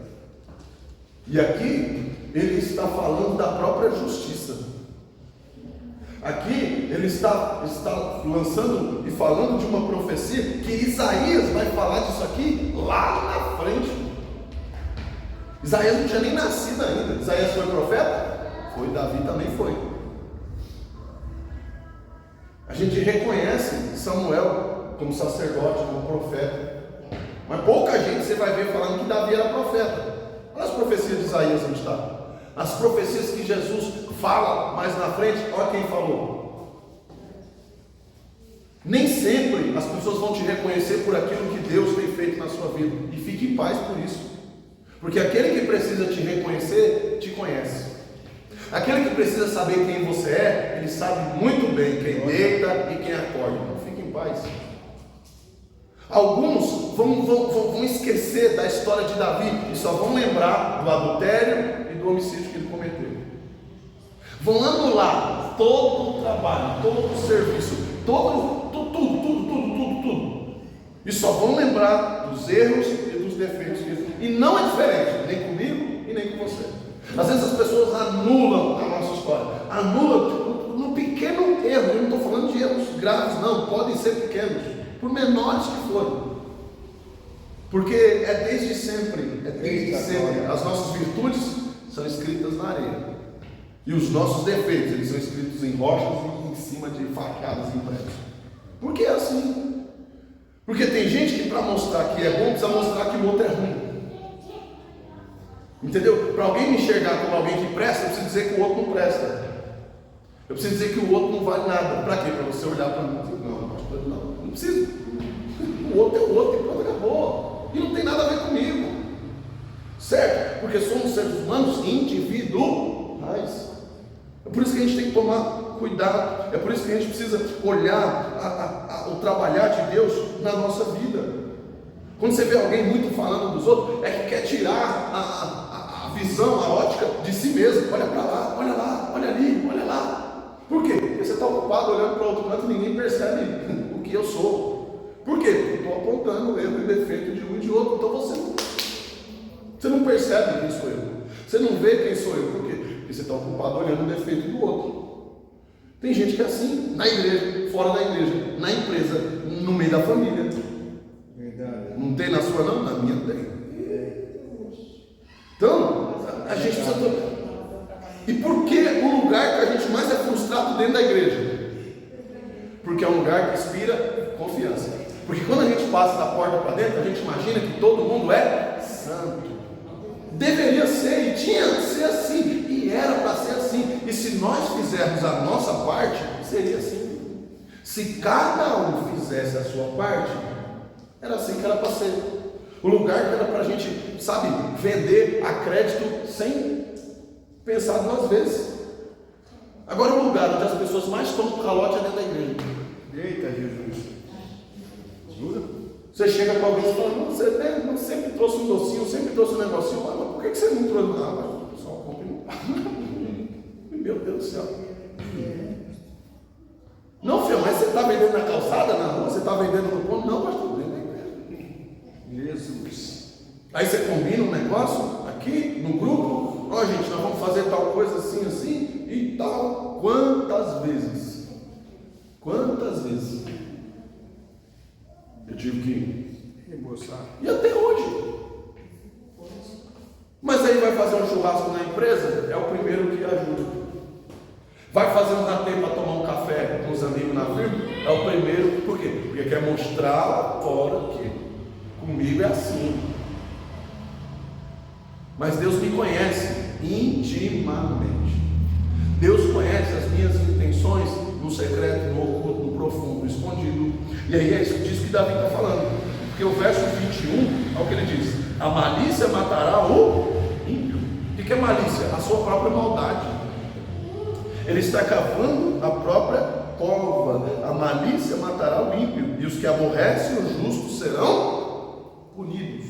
E aqui ele está falando da própria justiça. Aqui ele está lançando e falando de uma profecia que Isaías vai falar disso aqui lá na frente. Isaías não tinha nem nascido ainda. Isaías foi profeta? Foi. Davi também foi. A gente reconhece Samuel como sacerdote, como profeta, mas pouca gente você vai ver falando que Davi era profeta. Olha as profecias de Isaías onde está. As profecias que Jesus fala mais na frente, olha quem falou. Nem sempre as pessoas vão te reconhecer por aquilo que Deus tem feito na sua vida. E fique em paz por isso. Porque aquele que precisa te reconhecer, te conhece. Aquele que precisa saber quem você é, ele sabe muito bem quem deita e quem acorda. Então fique em paz. Alguns vão esquecer da história de Davi e só vão lembrar do adultério e do homicídio que ele cometeu. Vão anular todo o trabalho, todo o serviço, tudo. E só vão lembrar dos erros e dos defeitos que ele fez. E não é diferente, nem comigo e nem com você. Às vezes as pessoas anulam a nossa história, anulam no pequeno erro. Eu não estou falando de erros graves, não, podem ser pequenos, por menores que forem. Porque é desde sempre. As nossas virtudes são escritas na areia. E os nossos defeitos, eles são escritos em rochas e em cima de facadas em prédios. Por que é assim? Porque tem gente que para mostrar que é bom, precisa mostrar que o outro é ruim. Entendeu? Para alguém me enxergar como alguém que presta, eu preciso dizer que o outro não presta. Eu preciso dizer que o outro não vale nada. Para quê? Para você olhar para mim e dizer, não, preciso. O outro é o outro, e pronto, acabou. E não tem nada a ver comigo. Certo? Porque somos seres humanos individuais. É por isso que a gente tem que tomar cuidado. É por isso que a gente precisa olhar o trabalhar de Deus na nossa vida. Quando você vê alguém muito falando dos outros, é que quer tirar a visão, a ótica de si mesmo. Olha para lá, olha ali, olha lá. Por quê? Porque você está ocupado olhando para o outro canto e ninguém percebe o que eu sou. Por quê? Porque eu estou apontando o erro e defeito de um e de outro. Então você não percebe quem sou eu. Você não vê quem sou eu. Por quê? Porque você está ocupado olhando o defeito do outro. Tem gente que é assim, na igreja, fora da igreja, na empresa, no meio da família. Verdade. Não tem na sua não? Na minha tem. Então, a gente precisa... E por que o lugar que a gente mais é frustrado dentro da igreja? Porque é um lugar que inspira confiança. Porque quando a gente passa da porta para dentro, a gente imagina que todo mundo é santo. Deveria ser, e tinha que ser assim, e era para ser assim. E se nós fizermos a nossa parte, seria assim. Se cada um fizesse a sua parte, era assim que era para ser. O lugar que era para a gente, sabe, vender a crédito sem pensar duas vezes. Agora o lugar onde as pessoas mais tomam calote é dentro da igreja. Eita, Jesus. Jura? Você chega com alguém e fala, não, você sempre trouxe um docinho, sempre trouxe um negocinho, mas por que você não trouxe nada? O pessoal compra e não paga. Meu Deus do céu. Não, filho, mas você está vendendo na calçada, na rua, você está vendendo no ponto? Não, pastor, dentro da igreja. Jesus. Aí você combina um negócio aqui no grupo, ó, gente, nós vamos fazer tal coisa assim, assim e tal. Quantas vezes? Quantas vezes? Eu tive que Reembolsar. e até hoje. Mas aí vai fazer um churrasco na empresa, é o primeiro que ajuda. Vai fazer um rateio para tomar um café com os amigos na firma, é o primeiro. Por quê? Porque quer mostrar lá fora que comigo é assim. Mas Deus me conhece intimamente. Deus conhece as minhas intenções no secreto, no oculto, no profundo, no escondido. E aí é disso que Davi está falando. Porque o verso 21, olha o que ele diz: a malícia matará o ímpio. O que é malícia? A sua própria maldade. Ele está cavando a própria cova. A malícia matará o ímpio, e os que aborrecem o justo serão punidos.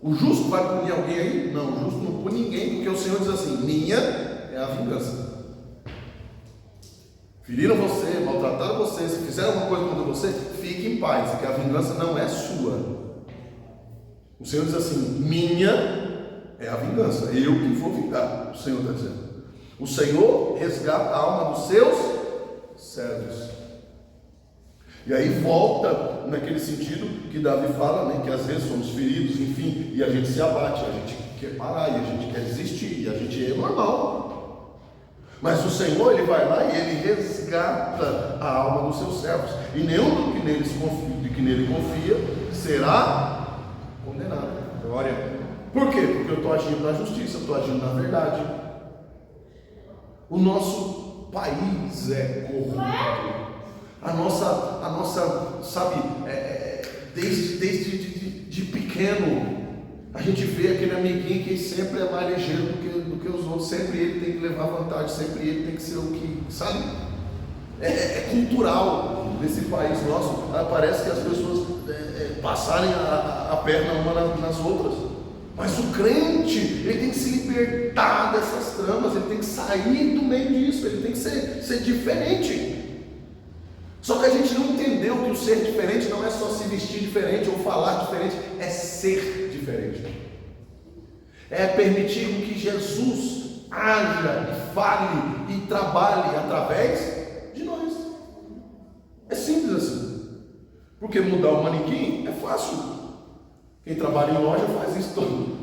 O justo vai punir alguém aí? Não, o justo não pune ninguém, porque o Senhor diz assim: minha é a vingança. Feriram você, maltrataram você, se fizeram alguma coisa contra você, fique em paz, porque a vingança não é sua. O Senhor diz assim: minha é a vingança, eu que vou vingar. O Senhor está dizendo. O Senhor resgata a alma dos seus servos. E aí volta naquele sentido que Davi fala, né, que às vezes somos feridos, enfim, e a gente se abate, a gente quer parar, e a gente quer desistir, e a gente é normal. Mas o Senhor, Ele vai lá e Ele resgata a alma dos seus servos. E nenhum do que nele confia será condenado. Glória. Por quê? Porque eu estou agindo na justiça, eu estou agindo na verdade. O nosso país é corrupto. A nossa, sabe, desde pequeno, a gente vê aquele amiguinho que sempre é mais ligeiro do que os outros, sempre ele tem que levar vantagem, sempre ele tem que ser o que, sabe? É cultural nesse país nosso. Parece que as pessoas passarem a perna uma nas outras. Mas o crente, ele tem que se libertar dessas tramas, ele tem que sair do meio disso, ele tem que ser diferente. Só que a gente não entendeu que o ser diferente não é só se vestir diferente ou falar diferente, é ser diferente. É permitir que Jesus haja e fale e trabalhe através de nós. É simples assim. Porque mudar o manequim é fácil. Quem trabalha em loja faz isso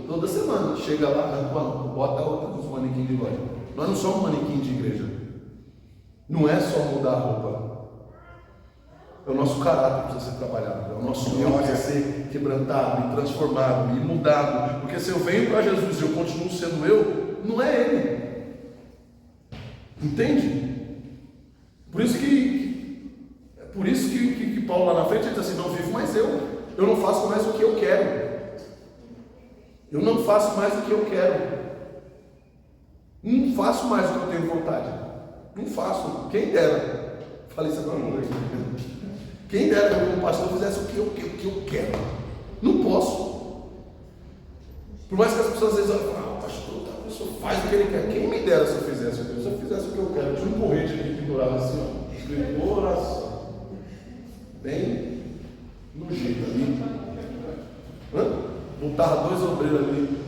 toda semana. Chega lá, bota outra dos manequins de loja. Nós não somos manequim de igreja. Não é só mudar a roupa. É o nosso caráter que precisa ser trabalhado. É o nosso eu precisa ser quebrantado e transformado e mudado. Porque se eu venho para Jesus e eu continuo sendo eu, não é Ele. Entende? Por isso que Paulo lá na frente ele diz assim: não vivo mais eu não faço mais o que eu quero. Eu não faço mais o que eu quero. Não faço mais o que eu tenho vontade. Não faço. Quem dera. Falei isso agora não. Quem dera que o pastor fizesse o que eu quero. Não posso. Por mais que as pessoas às vezes falam: ah, o pastor, a pessoa faz o que ele quer. Quem me dera se eu fizesse o que eu quero? Se eu fizesse o que eu quero, eu tinha um porrete aqui pendurado assim, ó, escrito oração. Bem no jeito ali. Botava 2 obreiros ali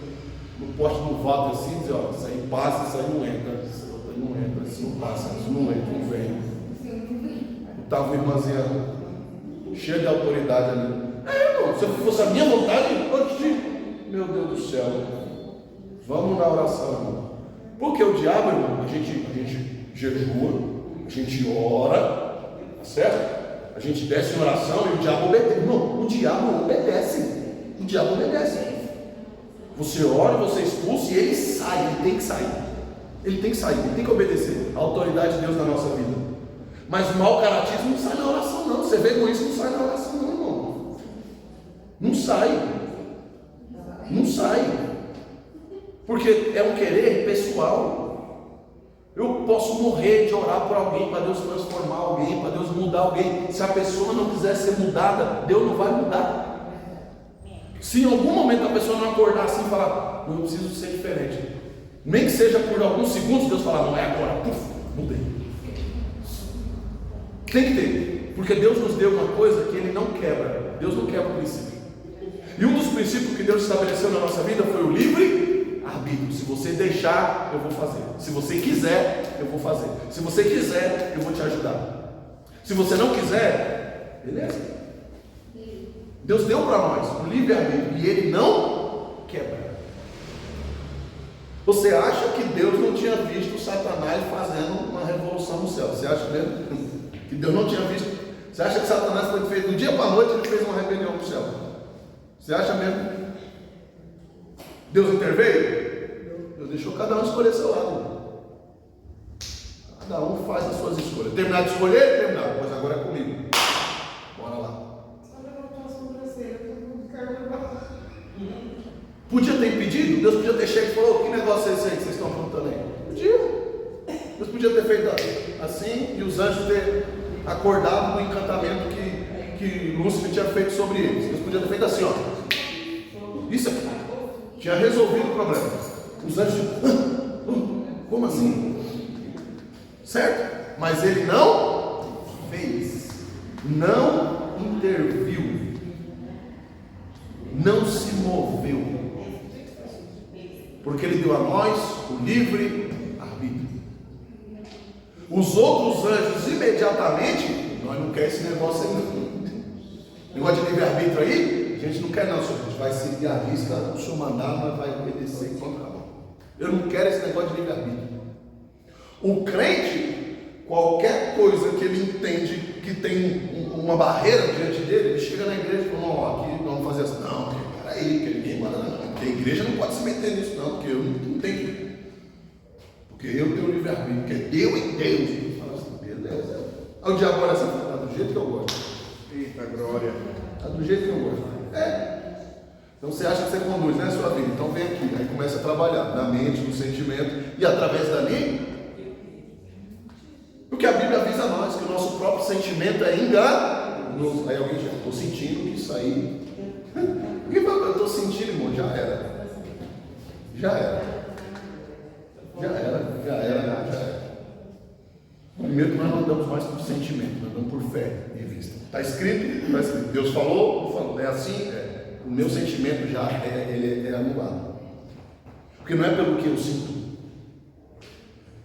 no poste do vato assim, dizia: ó, isso aí passa, isso aí não entra, isso aí não entra, isso não passa, isso não entra, não vem. Botava uma irmãzinha cheia de autoridade ali. Irmão, se fosse a minha vontade, meu Deus do céu, vamos na oração, irmão. Porque o diabo, irmão, a gente jejua, a gente ora, tá certo? A gente desce em oração e o diabo obedece. Não, o diabo obedece. O diabo obedece. Você ora, você expulsa e ele sai, ele tem que sair. Ele tem que sair, ele tem que obedecer a autoridade de Deus na nossa vida. Mas o mau caratismo não sai na oração, não. Você vê com isso, não sai na oração, não, irmão. Não sai. Não sai. Porque é um querer pessoal. Eu posso morrer de orar por alguém, para Deus transformar alguém, para Deus mudar alguém. Se a pessoa não quiser ser mudada, Deus não vai mudar. Se em algum momento a pessoa não acordar assim e falar: não, eu preciso ser diferente, nem que seja por alguns segundos, Deus falar: não é agora, puf, mudei. Tem que ter, porque Deus nos deu uma coisa que Ele não quebra. Deus não quebra o princípio. E um dos princípios que Deus estabeleceu na nossa vida foi o livre arbítrio. Se você deixar, eu vou fazer. Se você quiser, eu vou fazer. Se você quiser, eu vou te ajudar. Se você não quiser, beleza? Deus deu para nós o livre-arbítrio e Ele não quebra. Você acha que Deus não tinha visto Satanás fazendo uma revolução no céu? Você acha mesmo que Deus não tinha visto? Você acha que Satanás foi feito do dia para a noite? Ele fez uma rebelião no céu. Você acha mesmo? Deus interveio? Deus deixou cada um escolher seu lado. Cada um faz as suas escolhas. Terminar de escolher? Terminar. Pois agora é comigo. Bora lá. Podia ter impedido? Deus podia ter chegado e falou: que negócio é esse aí que vocês estão apontando aí? Podia. Deus podia ter feito assim e os anjos ter acordado do encantamento que Lúcifer tinha feito sobre eles. Deus podia ter feito assim, ó. Isso aqui. Tinha resolvido o problema. Os anjos, como assim? Certo? Mas ele não fez. Não interviu. Não se moveu. Porque Ele deu a nós o livre arbítrio. Os outros anjos imediatamente: nós não queremos esse negócio aí não. Negócio de livre arbítrio aí, a gente não quer não, senhor. A gente vai seguir a risca, o senhor mandar, nós vai obedecer enquanto acabou. Eu não quero esse negócio de livre arbítrio. O crente, qualquer coisa que ele entende que tem uma barreira diante dele, ele chega na igreja e fala: ó, aqui vamos fazer assim. Não, peraí, que ninguém manda não. Porque a igreja não pode se meter nisso não, porque eu não tenho. Porque eu tenho livre-arbítrio, porque eu e Deus. Eu falo assim: beleza. Aí o diabo olha assim: tá do jeito que eu gosto. Eita glória. Tá do jeito que eu gosto. Então você acha que você conduz, né, sua vida? Então vem aqui. Aí começa a trabalhar na mente, no sentimento, e através dali. Porque a Bíblia avisa nós que o nosso próprio sentimento é enganoso. Aí alguém diz: estou sentindo que isso aí. Porque eu estou sentindo, irmão, já era. Já era. Primeiro que nós não andamos mais por sentimento, nós andamos por fé e vista. Está escrito, Deus falou, é assim, o meu sentimento já ele é anulado. Porque não é pelo que eu sinto.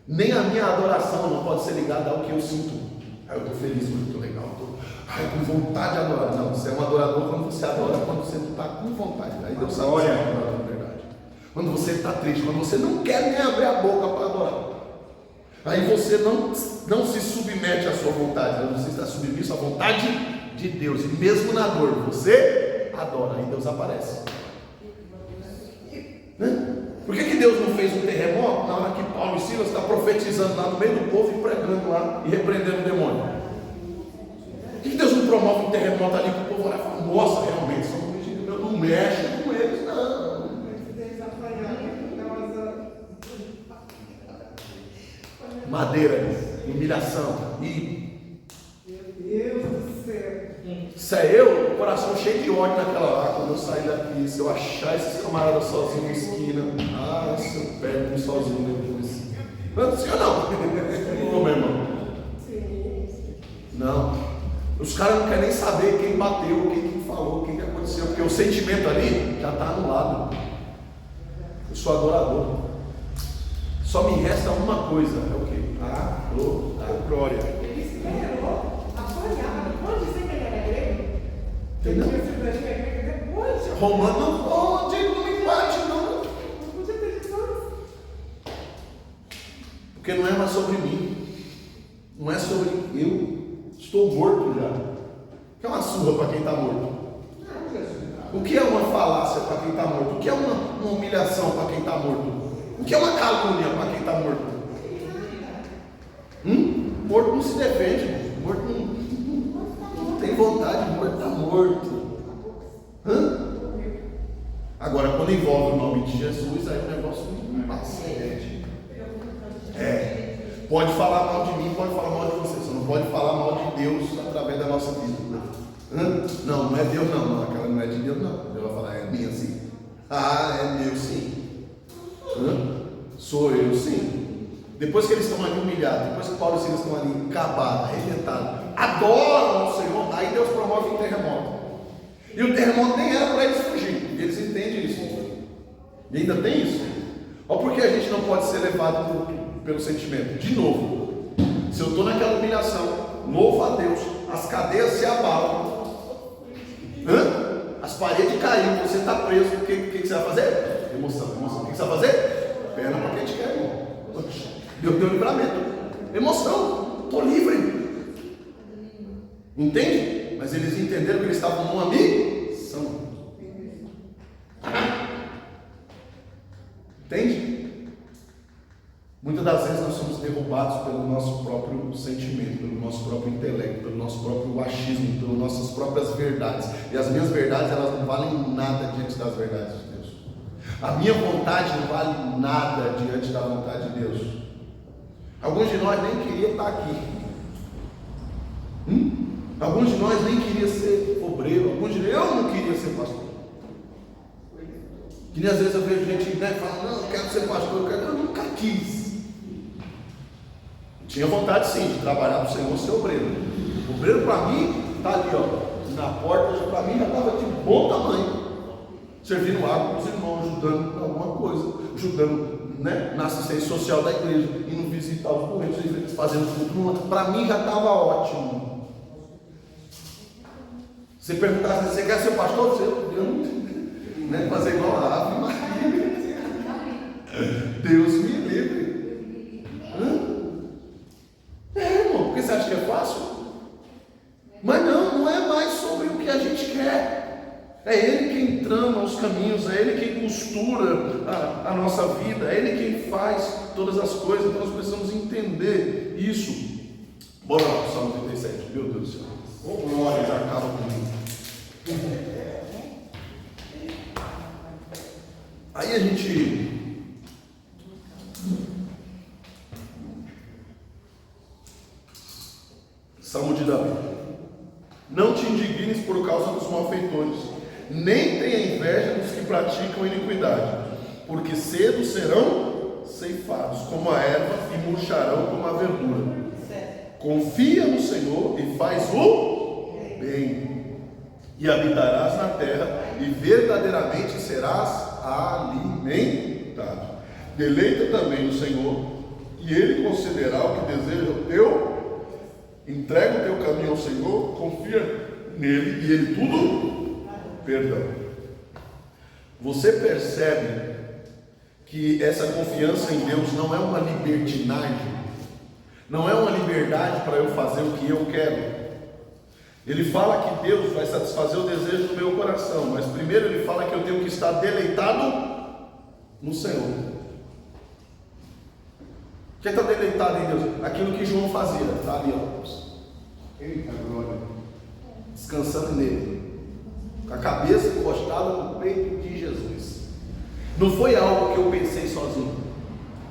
Nem a minha adoração não pode ser ligada ao que eu sinto. Eu estou feliz, eu estou legal, estou com vontade de adorar. Não, você é um adorador quando você adora, quando você não está com vontade. Aí Deus sabe que você é um adorador de verdade. Quando você está triste, quando você não quer nem abrir a boca para adorar. Aí você não se submete à sua vontade, você está submisso à vontade de Deus. E mesmo na dor, você adora, aí Deus aparece. Né? Por que Deus não fez um terremoto na hora que Paulo e Silas estão profetizando lá no meio do povo e pregando lá e repreendendo o demônio? Por que Deus não promove um terremoto ali que o povo olha e fala, nossa, realmente, são ungidos, não mexe com eles, não. Madeira, humilhação. E Meu Deus do céu. se é eu, o coração cheio de ódio naquela hora, quando eu sair daqui, se eu achar esses camaradas sozinhos na esquina, se eu pego sozinho depois. Não, sim ou não? Ô, meu irmão. Não. Os caras não querem nem saber quem bateu, quem falou, o que aconteceu, porque o sentimento ali já está anulado. Eu sou adorador. Só me resta uma coisa, é o quê? Glória. Ele esperou apanhar, não pode dizer que ele era grego. Entendeu? Ele tinha sido da igreja depois. Romano, não me bate, não. Não podia ter dito antes. Porque não é mais sobre mim. Não é sobre eu. Estou morto já. O que é uma surra para quem está morto? O que é uma falácia para quem está morto? O que é uma humilhação para quem está morto? O que é uma calúnia para quem está morto? Morto não se defende. Morto não tem vontade. Morto está morto. Agora, quando envolve o nome de Jesus, aí o negócio não passa. Pode falar mal de mim, pode falar mal de você. Você não pode falar mal de Deus através da nossa vida. Não é Deus não. Aquela não é de Deus não. Deus vai falar, é minha sim. É meu sim. Sou eu sim. Depois que eles estão ali humilhados, depois que Paulo e Silas estão ali acabados, arrebentados, adoram o Senhor, aí Deus promove um terremoto. E o terremoto nem era para eles fugir. Eles entendem isso. E ainda tem isso. Olha porque a gente não pode ser levado pelo sentimento. De novo, se eu estou naquela humilhação, louvo a Deus, as cadeias se abalam, as paredes caíram, você está preso, o que você vai fazer? Emoção. O que você vai fazer? Pena para quem te quer, irmão. Deus deu livramento. Emoção, estou livre. Entende? Mas eles entenderam que eles estavam numa missão. Entende? Muitas das vezes nós somos derrubados pelo nosso próprio sentimento, pelo nosso próprio intelecto, pelo nosso próprio achismo, pelas nossas próprias verdades. E as minhas verdades, elas não valem nada diante das verdades de Deus. A minha vontade não vale nada diante da vontade de Deus. Alguns de nós nem queriam estar aqui. Alguns de nós nem queriam ser obreiro. Eu não queria ser pastor. Que nem às vezes eu vejo gente falando, não, eu quero ser pastor, eu nunca quis. Tinha vontade sim de trabalhar para o Senhor, ser obreiro. O obreiro para mim está ali, na porta, para mim já estava de bom tamanho. Servindo água para os irmãos, ajudando em alguma coisa, ajudando na assistência social da igreja, indo visitar os doentes, fazendo tudo. Para mim já estava ótimo. Você perguntasse, você quer ser pastor? Você fazer igual a Ave Maria. Deus me livre. Irmão, porque você acha que é fácil? Mas não é mais sobre o que a gente quer. É Ele quem trama os caminhos, é Ele quem costura a nossa vida, é Ele quem faz todas as coisas. Então nós precisamos entender isso. Bora lá, Salmo 37. Meu Deus do céu. Glória, já acaba comigo. Aí a gente Salmo de Davi. Não te indignes por causa dos malfeitores, nem tenha inveja dos que praticam iniquidade, porque cedo serão ceifados como a erva e murcharão como a verdura. Confia no Senhor e faz o bem, e habitarás na terra, e verdadeiramente serás alimentado. Deleita também no Senhor, e Ele concederá o que deseja o teu. Entrega o teu caminho ao Senhor, confia nele, e Ele tudo perdão. Você percebe que essa confiança em Deus não é uma libertinagem, não é uma liberdade para eu fazer o que eu quero. Ele fala que Deus vai satisfazer o desejo do meu coração, mas primeiro ele fala que eu tenho que estar deleitado no Senhor. O que está deleitado em Deus? Aquilo que João fazia, está ali, ó. Eita glória. descansando nele, com a cabeça encostada no peito de Jesus. Não foi algo que eu pensei sozinho,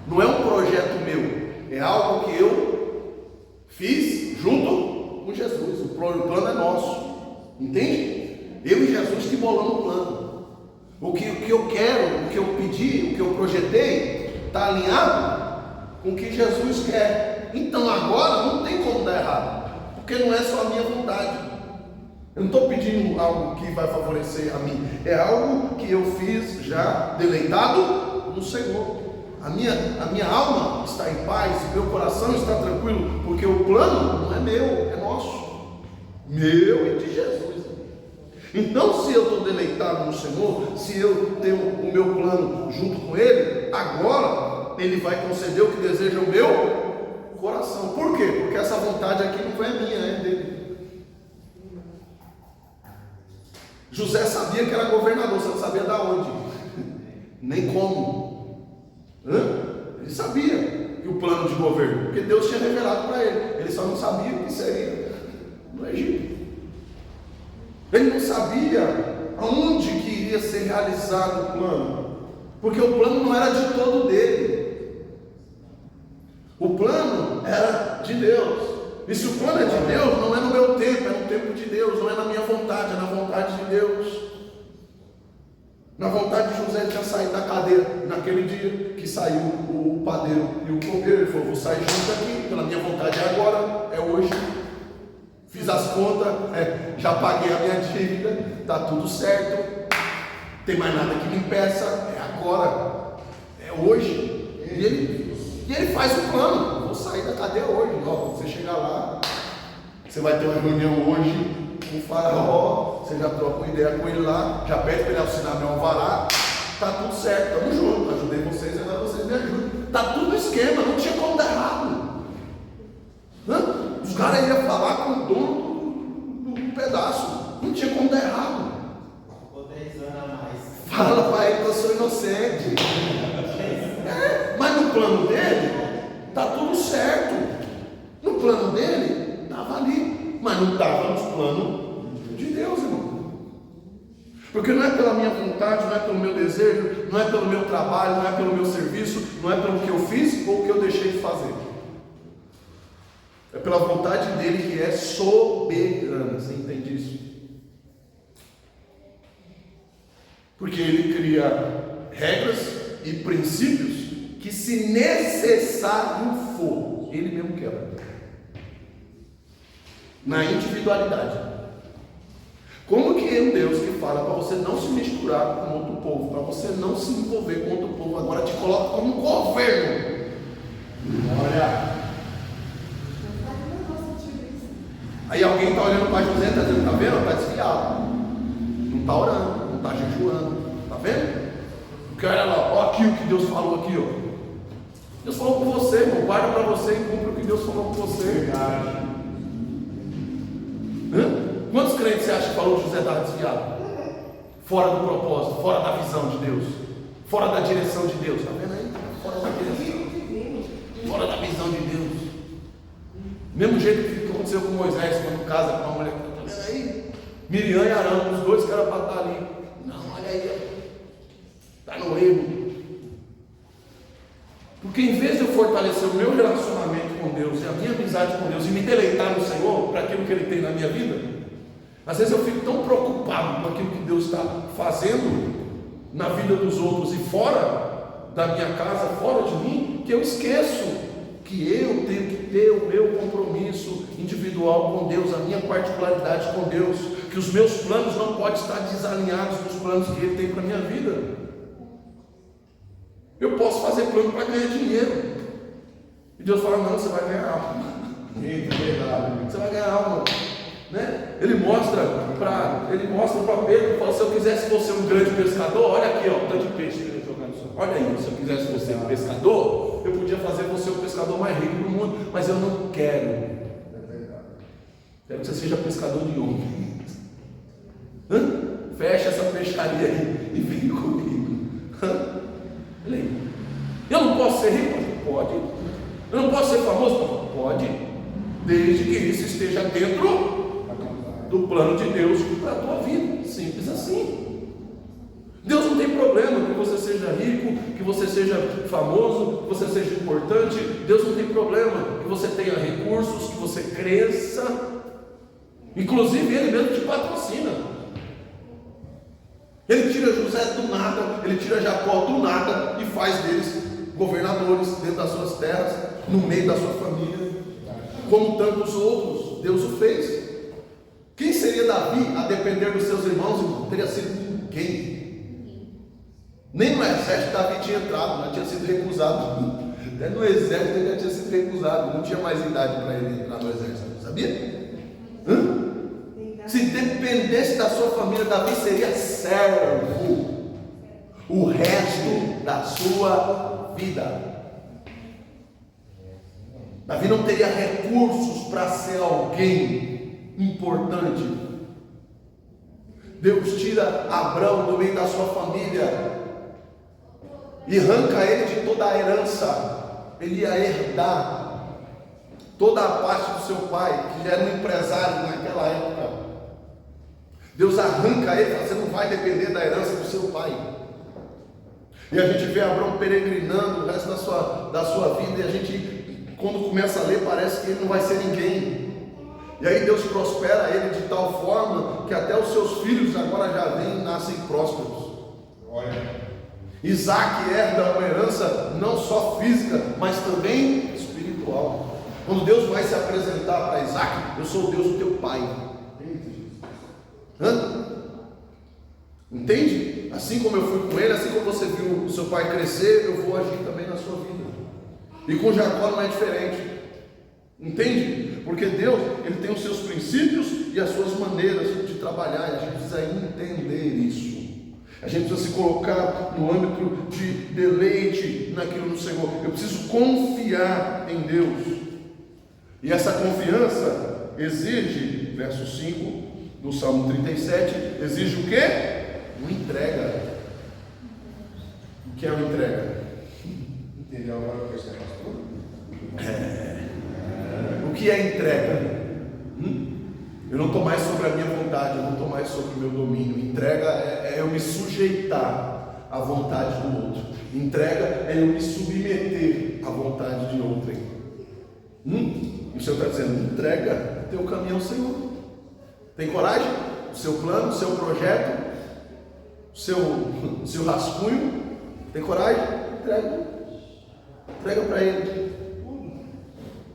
não é um projeto meu, é algo que eu fiz junto com Jesus. O plano é nosso, entende? Eu e Jesus que bolamos o plano. O que eu quero, o que eu pedi, o que eu projetei, está alinhado com o que Jesus quer. Então agora não tem como dar errado, porque não é só a minha vontade. Eu não estou pedindo algo que vai favorecer a mim, é algo que eu fiz já deleitado no Senhor. A minha alma está em paz, meu coração está tranquilo, porque o plano não é meu, é nosso, meu e de Jesus. Então, se eu estou deleitado no Senhor, se eu tenho o meu plano junto com Ele, agora Ele vai conceder o que deseja o meu coração. Por quê? Porque essa vontade aqui não é minha, é dele. José sabia que era governador, você não sabia de onde, nem como. Ele sabia que o plano de governo, porque Deus tinha revelado para ele, ele só não sabia o que seria no Egito. Ele não sabia aonde que iria ser realizado o plano, porque o plano não era de todo dele, o plano era de Deus. E se o plano é de Deus, não é no meu tempo, é no tempo de Deus, não é na minha vontade, é na vontade de Deus. Na vontade de José, ele tinha saído da cadeia naquele dia que saiu o padeiro e o copeiro. Ele falou: vou sair junto aqui, pela minha vontade é agora, é hoje. Fiz as contas, já paguei a minha dívida, está tudo certo, não tem mais nada que me impeça, é agora, é hoje. E ele faz o plano: vou sair da cadeia hoje. Quando você chegar lá, você vai ter uma reunião hoje com o faraó, você já troca uma ideia com ele lá, já pede para ele assinar meu alvará, está tudo certo, estamos juntos, ajudei vocês, agora vocês me ajudam. Está tudo no esquema, não tinha como dar errado. Os caras iam falar com o dono do pedaço, não tinha como dar errado. Fala para ele que eu sou inocente. Mas no plano dele está tudo certo. No plano dele estava ali, mas não estava nos planos de Deus, irmão. Porque não é pela minha vontade, não é pelo meu desejo, não é pelo meu trabalho, não é pelo meu serviço, não é pelo que eu fiz ou o que eu deixei de fazer. É pela vontade dele, que é soberana. Você entende isso? Porque ele cria regras e princípios que, se necessário for, ele mesmo quebra. Na individualidade. Como que é um Deus que fala para você não se misturar com outro povo, para você não se envolver com outro povo, agora te coloca como um governo? Olha. Aí alguém está olhando para José e está dizendo: está vendo? Está desfiado, não está orando, não está jejuando, está vendo? Porque olha lá, ó, aqui o que Deus falou aqui, ó. Deus falou com você, irmão, guarda para você e cumpre o que Deus falou com você. Quantos crentes você acha que falou que José estava desviado? Fora do propósito, fora da visão de Deus, fora da direção de Deus, está vendo aí? Fora da direção, fora da visão de Deus. Mesmo jeito que aconteceu com Moisés quando casa com uma mulher. Está vendo aí? Miriam e Arão, os dois que eram para estar ali. Não, olha aí, está no erro. Porque em vez de eu fortalecer o meu relacionamento com Deus e a minha amizade com Deus e me deleitar no Senhor para aquilo que Ele tem na minha vida, às vezes eu fico tão preocupado com aquilo que Deus está fazendo na vida dos outros e fora da minha casa, fora de mim, que eu esqueço que eu tenho que ter o meu compromisso individual com Deus, a minha particularidade com Deus, que os meus planos não podem estar desalinhados dos planos que Ele tem para a minha vida. Eu posso fazer plano para ganhar dinheiro, e Deus fala: não, você vai ganhar alma. Você vai ganhar alma, né? Ele mostra para Pedro, fala: se eu quisesse você um grande pescador, olha aqui, ó, tanto de peixe que ele jogando no sol. Olha aí, se eu quisesse você um pescador, eu podia fazer você o pescador mais rico do mundo, mas eu não quero. Quero que você seja pescador de homens. Fecha essa pescaria aí e vem comigo. Eu não posso ser rico? Pode. Eu não posso ser famoso? Pode. Desde que isso esteja dentro do plano de Deus para a tua vida. Simples assim. Deus não tem problema que você seja rico, que você seja famoso, que você seja importante. Deus não tem problema que você tenha recursos, que você cresça. Inclusive Ele mesmo te patrocina. Ele tira José do nada, Ele tira Jacó do nada e faz deles governadores dentro das suas terras, no meio da sua família, como tantos outros. Deus o fez. Quem seria Davi a depender dos seus irmãos? Irmão? Teria sido ninguém. Nem no exército Davi tinha entrado, já tinha sido recusado. Até no exército ele já tinha sido recusado, não tinha mais idade para ele entrar no exército, sabia? Se dependesse da sua família, Davi seria servo o resto da sua vida. Davi não teria recursos para ser alguém importante. Deus tira Abrão do meio da sua família e arranca ele de toda a herança. Ele ia herdar toda a parte do seu pai, que já era um empresário naquela época. Deus arranca ele, você não vai depender da herança do seu pai. E a gente vê Abrão peregrinando o resto da sua vida, e a gente, quando começa a ler, parece que ele não vai ser ninguém. E aí Deus prospera ele de tal forma que até os seus filhos agora já vêm e nascem prósperos. Isaac herda uma herança não só física, mas também espiritual. Quando Deus vai se apresentar para Isaac, eu sou o Deus do teu pai. Entende? Assim como eu fui com ele, assim como você viu o seu pai crescer, eu vou agir também na sua vida. E com Jacó não é diferente. Entende? Porque Deus, Ele tem os seus princípios e as suas maneiras de trabalhar, e a gente precisa entender isso. A gente precisa se colocar no âmbito de deleite naquilo do Senhor. Eu preciso confiar em Deus. E essa confiança exige, verso 5 do Salmo 37, exige o quê? Uma entrega. O que é uma entrega? Entendeu agora o que você pastor? O que é entrega? Eu não estou mais sobre a minha vontade, eu não estou mais sobre o meu domínio. Entrega é eu me sujeitar à vontade do outro. Entrega é eu me submeter à vontade de outrem. E o Senhor está dizendo, entrega teu caminho ao Senhor. Tem coragem? O seu plano, o seu projeto, o seu rascunho, tem coragem? Entrega. Entrega para Ele.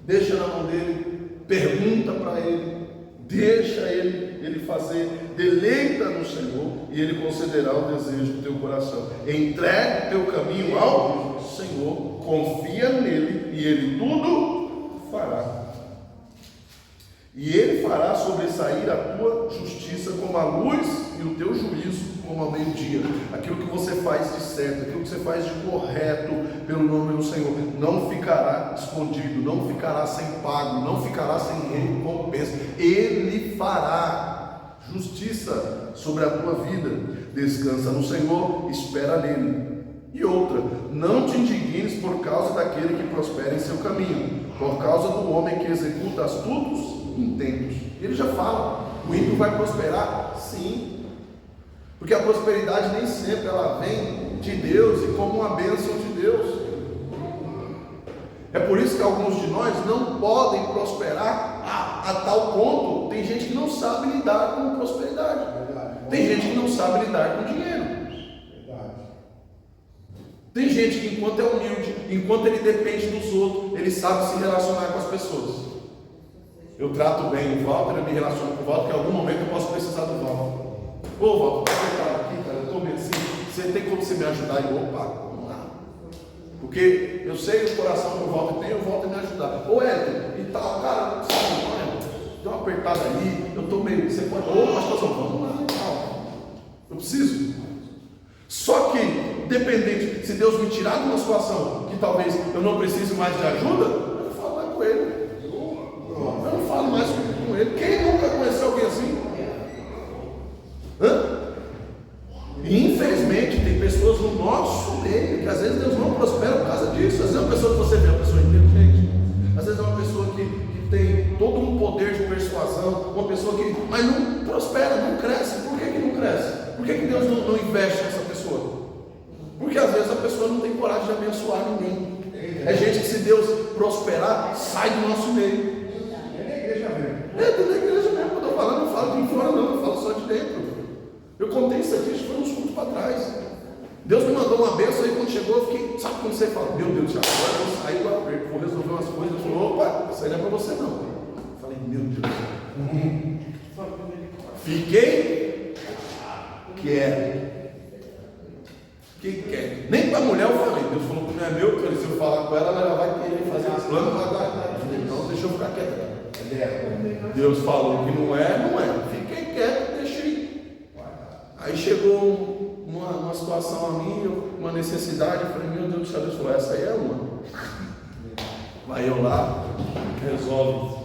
Deixa na mão dele, pergunta para Ele, deixa Ele fazer, deleita no Senhor e Ele concederá o desejo do teu coração. Entrega teu caminho ao Senhor, confia nele e Ele tudo fará. E Ele fará sobressair a tua justiça como a luz e o teu juízo como ao meio-dia. Aquilo que você faz de certo, aquilo que você faz de correto pelo nome do Senhor, não ficará escondido, não ficará sem pago, não ficará sem recompensa. Ele fará justiça sobre a tua vida. Descansa no Senhor, espera nele. E outra, não te indignes por causa daquele que prospera em seu caminho, por causa do homem que executa astutos intentos. Ele já fala, o ímpio vai prosperar? Sim, porque a prosperidade nem sempre ela vem de Deus e como uma bênção de Deus. É por isso que alguns de nós não podem prosperar a tal ponto. Tem gente que não sabe lidar com prosperidade, tem gente que não sabe lidar com dinheiro. Tem gente que enquanto é humilde, enquanto ele depende dos outros, ele sabe se relacionar com as pessoas. Eu trato bem o Walter, eu me relaciono com o Walter, que em algum momento eu posso precisar do Walter. Ô Walter, você está aqui, cara, eu estou meio assim, você tem como você me ajudar? E opa, vamos lá. Porque eu sei o coração que o Walter tem, eu volto a me ajudar. Ô Hélio, e tal, cara, deu uma apertada aí, eu estou meio, você pode, ô pastor, vamos lá e tal. Eu preciso. Só que, dependente, se Deus me tirar de uma situação que talvez eu não precise mais de ajuda, eu não falo mais com ele. Eu não falo mais com ele. Quem nunca conheceu alguém assim? E infelizmente tem pessoas no nosso meio que às vezes Deus não prospera por causa disso. Às vezes é uma pessoa que você vê, uma pessoa inteligente, às vezes é uma pessoa que tem todo um poder de persuasão, uma pessoa que, mas não prospera, não cresce. Por que não cresce? Por que Deus não investe nessa pessoa? Porque às vezes a pessoa não tem coragem de abençoar ninguém. É gente que, se Deus prosperar, sai do nosso meio. É na igreja mesmo. É dentro da igreja mesmo. Quando eu estou falando, não falo de fora não, eu falo só de dentro. Eu contei isso aqui, foi uns cultos para trás. Deus me mandou uma bênção, aí quando chegou eu fiquei, sabe quando você fala, meu Deus, agora eu vou sair do aperto, vou resolver umas coisas. Ele falou, opa, isso aí não é para você não. Eu falei, meu Deus. Fiquei quieto. Fiquei quieto. Nem para a mulher eu falei, Deus falou que não é meu, porque se eu falar com ela, ela já vai querer fazer esse plano para guardar. Eu falei, então deixa eu ficar quieto. Deus falou que não é, não é. Fiquei quieto, deixei. Aí chegou uma situação a mim, uma necessidade, eu falei, meu Deus do céu, Deus falou, essa aí é uma. Vai eu lá, resolve.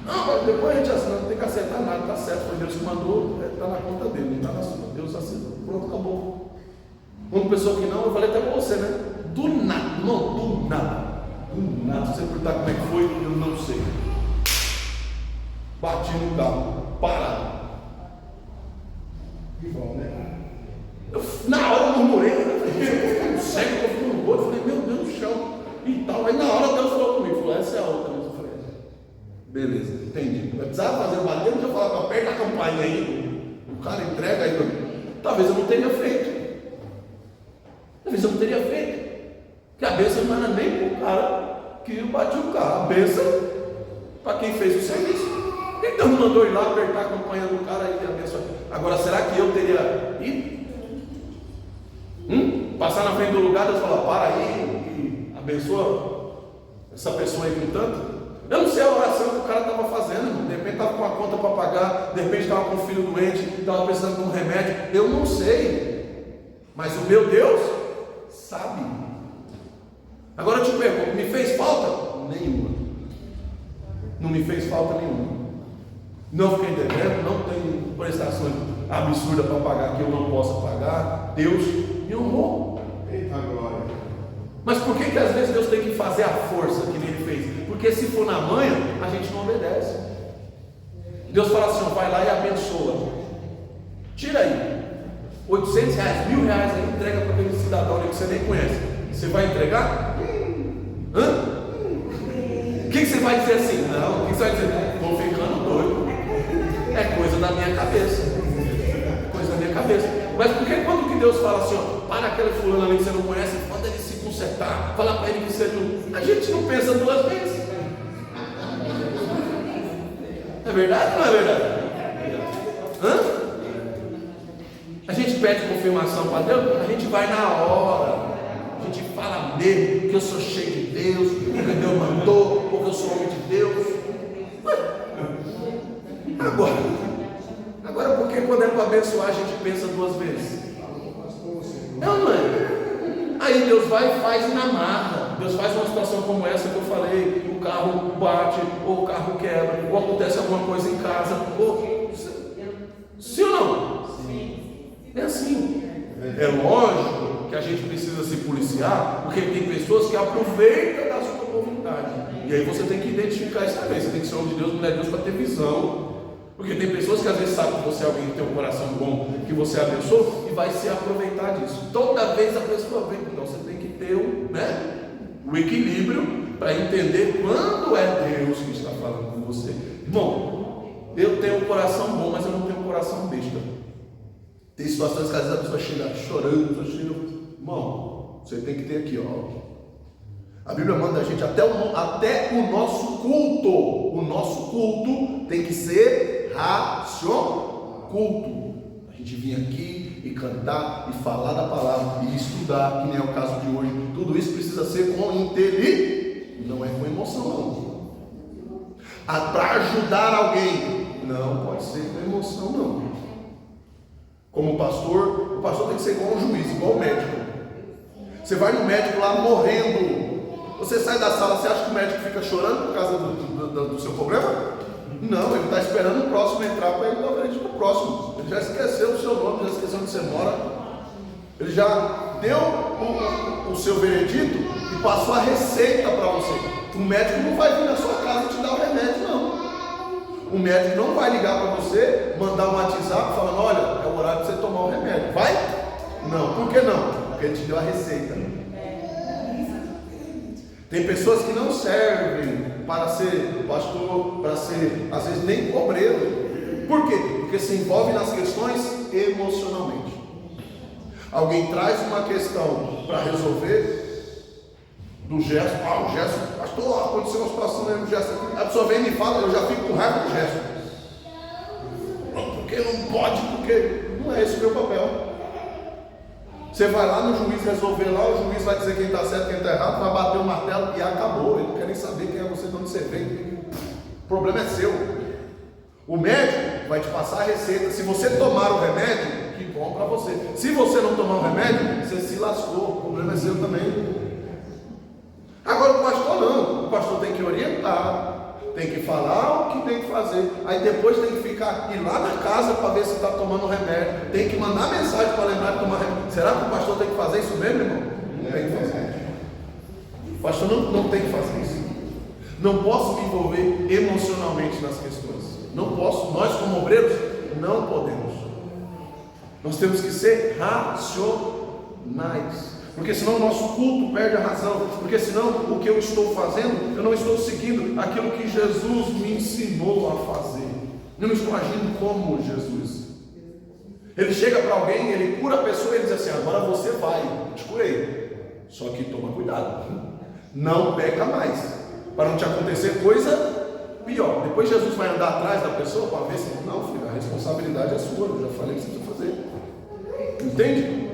Não, mas depois a gente assina, não tem que acertar nada, tá certo, foi Deus que mandou, está na conta dele, não está na sua. Deus assinou, pronto, acabou. Uma pessoa que não, eu falei até com você, né? Do nada, não, do nada. Do nada, se você perguntar como é que foi, eu não sei. Bati no carro, parado. Que bom, né? Eu, na hora eu murmurei, eu falei, cego, eu fui no outro, falei, meu Deus do céu, e tal. Aí na hora Deus falou comigo, falou, essa é a outra mesmo. Eu falei, beleza, entendi. Eu precisava fazer o bater, não tinha falado, aperta a campainha aí, o cara entrega aí. Talvez eu não teria feito. Talvez eu não teria feito. Porque a bênção não era nem para o cara que batia o carro, a bênção para quem fez o serviço. Por que Deus mandou ir lá apertar a campainha do cara e abençoar? Agora, será que eu teria ido? Passar na frente do lugar, Deus fala, para aí e abençoa essa pessoa aí com tanto? Eu não sei a oração que o cara estava fazendo, de repente estava com uma conta para pagar, de repente estava com um filho doente, estava precisando de um remédio, eu não sei, mas o meu Deus sabe. Agora eu te pergunto, me fez falta? Nenhuma. Não me fez falta nenhuma. Não fiquei devendo, não tenho prestações absurdas para pagar que eu não possa pagar. Deus me honrou. Eita glória. Mas por que às vezes Deus tem que fazer a força que Ele fez? Porque se for na manha, a gente não obedece. Deus fala assim, ó, vai lá e abençoa. Tira aí R$800, R$1.000 aí, entrega para aquele cidadão ali que você nem conhece. Você vai entregar? O que você vai dizer assim? Não, o que você vai dizer? Estou ficando doido. É coisa da minha cabeça. Coisa da minha cabeça. Mas por que quando que Deus fala assim, ó, para aquele fulano ali que você não conhece, manda ele se consertar, fala para ele que você não... A gente não pensa duas vezes. É verdade ou não é verdade? A gente pede confirmação para Deus, a gente vai na hora. A gente fala mesmo que eu sou cheio de Deus, porque Deus mandou, porque eu sou homem de Deus. Agora por que quando é para abençoar a gente pensa duas vezes? Não é? Aí Deus vai e faz na marra. Deus faz uma situação como essa que eu falei, o carro bate, ou o carro quebra, ou acontece alguma coisa em casa, ou... Sim ou não? Sim. É assim. É lógico que a gente precisa se policiar, porque tem pessoas que aproveitam da sua oportunidade. E aí você tem que identificar isso também. Você tem que ser homem de Deus, mulher de Deus, para ter visão. Porque tem pessoas que às vezes sabem que você é alguém que tem um coração bom, que você abençoa, e vai se aproveitar disso. Toda vez a pessoa vem, então você tem que ter o equilíbrio para entender quando é Deus que está falando com você. Irmão, eu tenho um coração bom, mas eu não tenho um coração besta. Tem situações que às vezes a pessoa chega chorando, irmão, você tem que ter aqui, ó. A Bíblia manda a gente até o nosso culto. O nosso culto tem que ser racional. Culto. A gente vir aqui e cantar e falar da palavra e estudar, que nem é o caso de hoje. Tudo isso precisa ser com inteligência, não é com emoção, não. Para ajudar alguém, não pode ser com emoção, não. Como pastor, o pastor tem que ser igual um juiz, igual o médico. Você vai no médico lá morrendo. Você sai da sala, você acha que o médico fica chorando por causa do seu problema? Não, ele está esperando o próximo entrar para ele dar o veredito para o próximo. Ele já esqueceu do seu nome, já esqueceu onde você mora. Ele já deu o seu veredito e passou a receita para você. O médico não vai vir na sua casa te dar o remédio, não. O médico não vai ligar para você, mandar um WhatsApp falando, olha, é o horário para você tomar o remédio. Vai? Não. Por que não? Porque ele te deu a receita. Tem pessoas que não servem para ser pastor, para ser, às vezes, nem obreiro. Por quê? Porque se envolve nas questões emocionalmente. Alguém traz uma questão para resolver, do gesto, o gesto, pastor, aconteceu uma situação aí no gesto aqui. A pessoa vem e me fala, eu já fico com raiva do gesto. Porque não pode, porque não é esse o meu papel. Você vai lá no juiz resolver lá, o juiz vai dizer quem está certo, quem está errado, vai bater o martelo e acabou. Ele não quer nem saber quem é você, de onde você vem. O problema é seu. O médico vai te passar a receita. Se você tomar o remédio, que bom para você. Se você não tomar o remédio, você se lascou. O problema é seu também. Agora o pastor não. O pastor tem que orientar, tem que falar o que tem que fazer. Aí depois tem que ir lá na casa para ver se está tomando remédio. Tem que mandar mensagem para lembrar de tomar remédio. Será que o pastor tem que fazer isso mesmo, irmão? Não tem que fazer. O pastor não tem que fazer isso. Não posso me envolver emocionalmente nas questões. Não posso. Nós como obreiros não podemos. Nós temos que ser racionais. Porque senão o nosso culto perde a razão. Porque senão o que eu estou fazendo, eu não estou seguindo aquilo que Jesus me ensinou a fazer. Eu não estou agindo como Jesus. Ele chega para alguém, ele cura a pessoa e ele diz assim, agora você vai, eu te curei. Só que toma cuidado. Não peca mais. Para não te acontecer coisa pior. Depois Jesus vai andar atrás da pessoa para ver se... Não, filho, a responsabilidade é sua. Eu já falei o que você precisa fazer. Entende?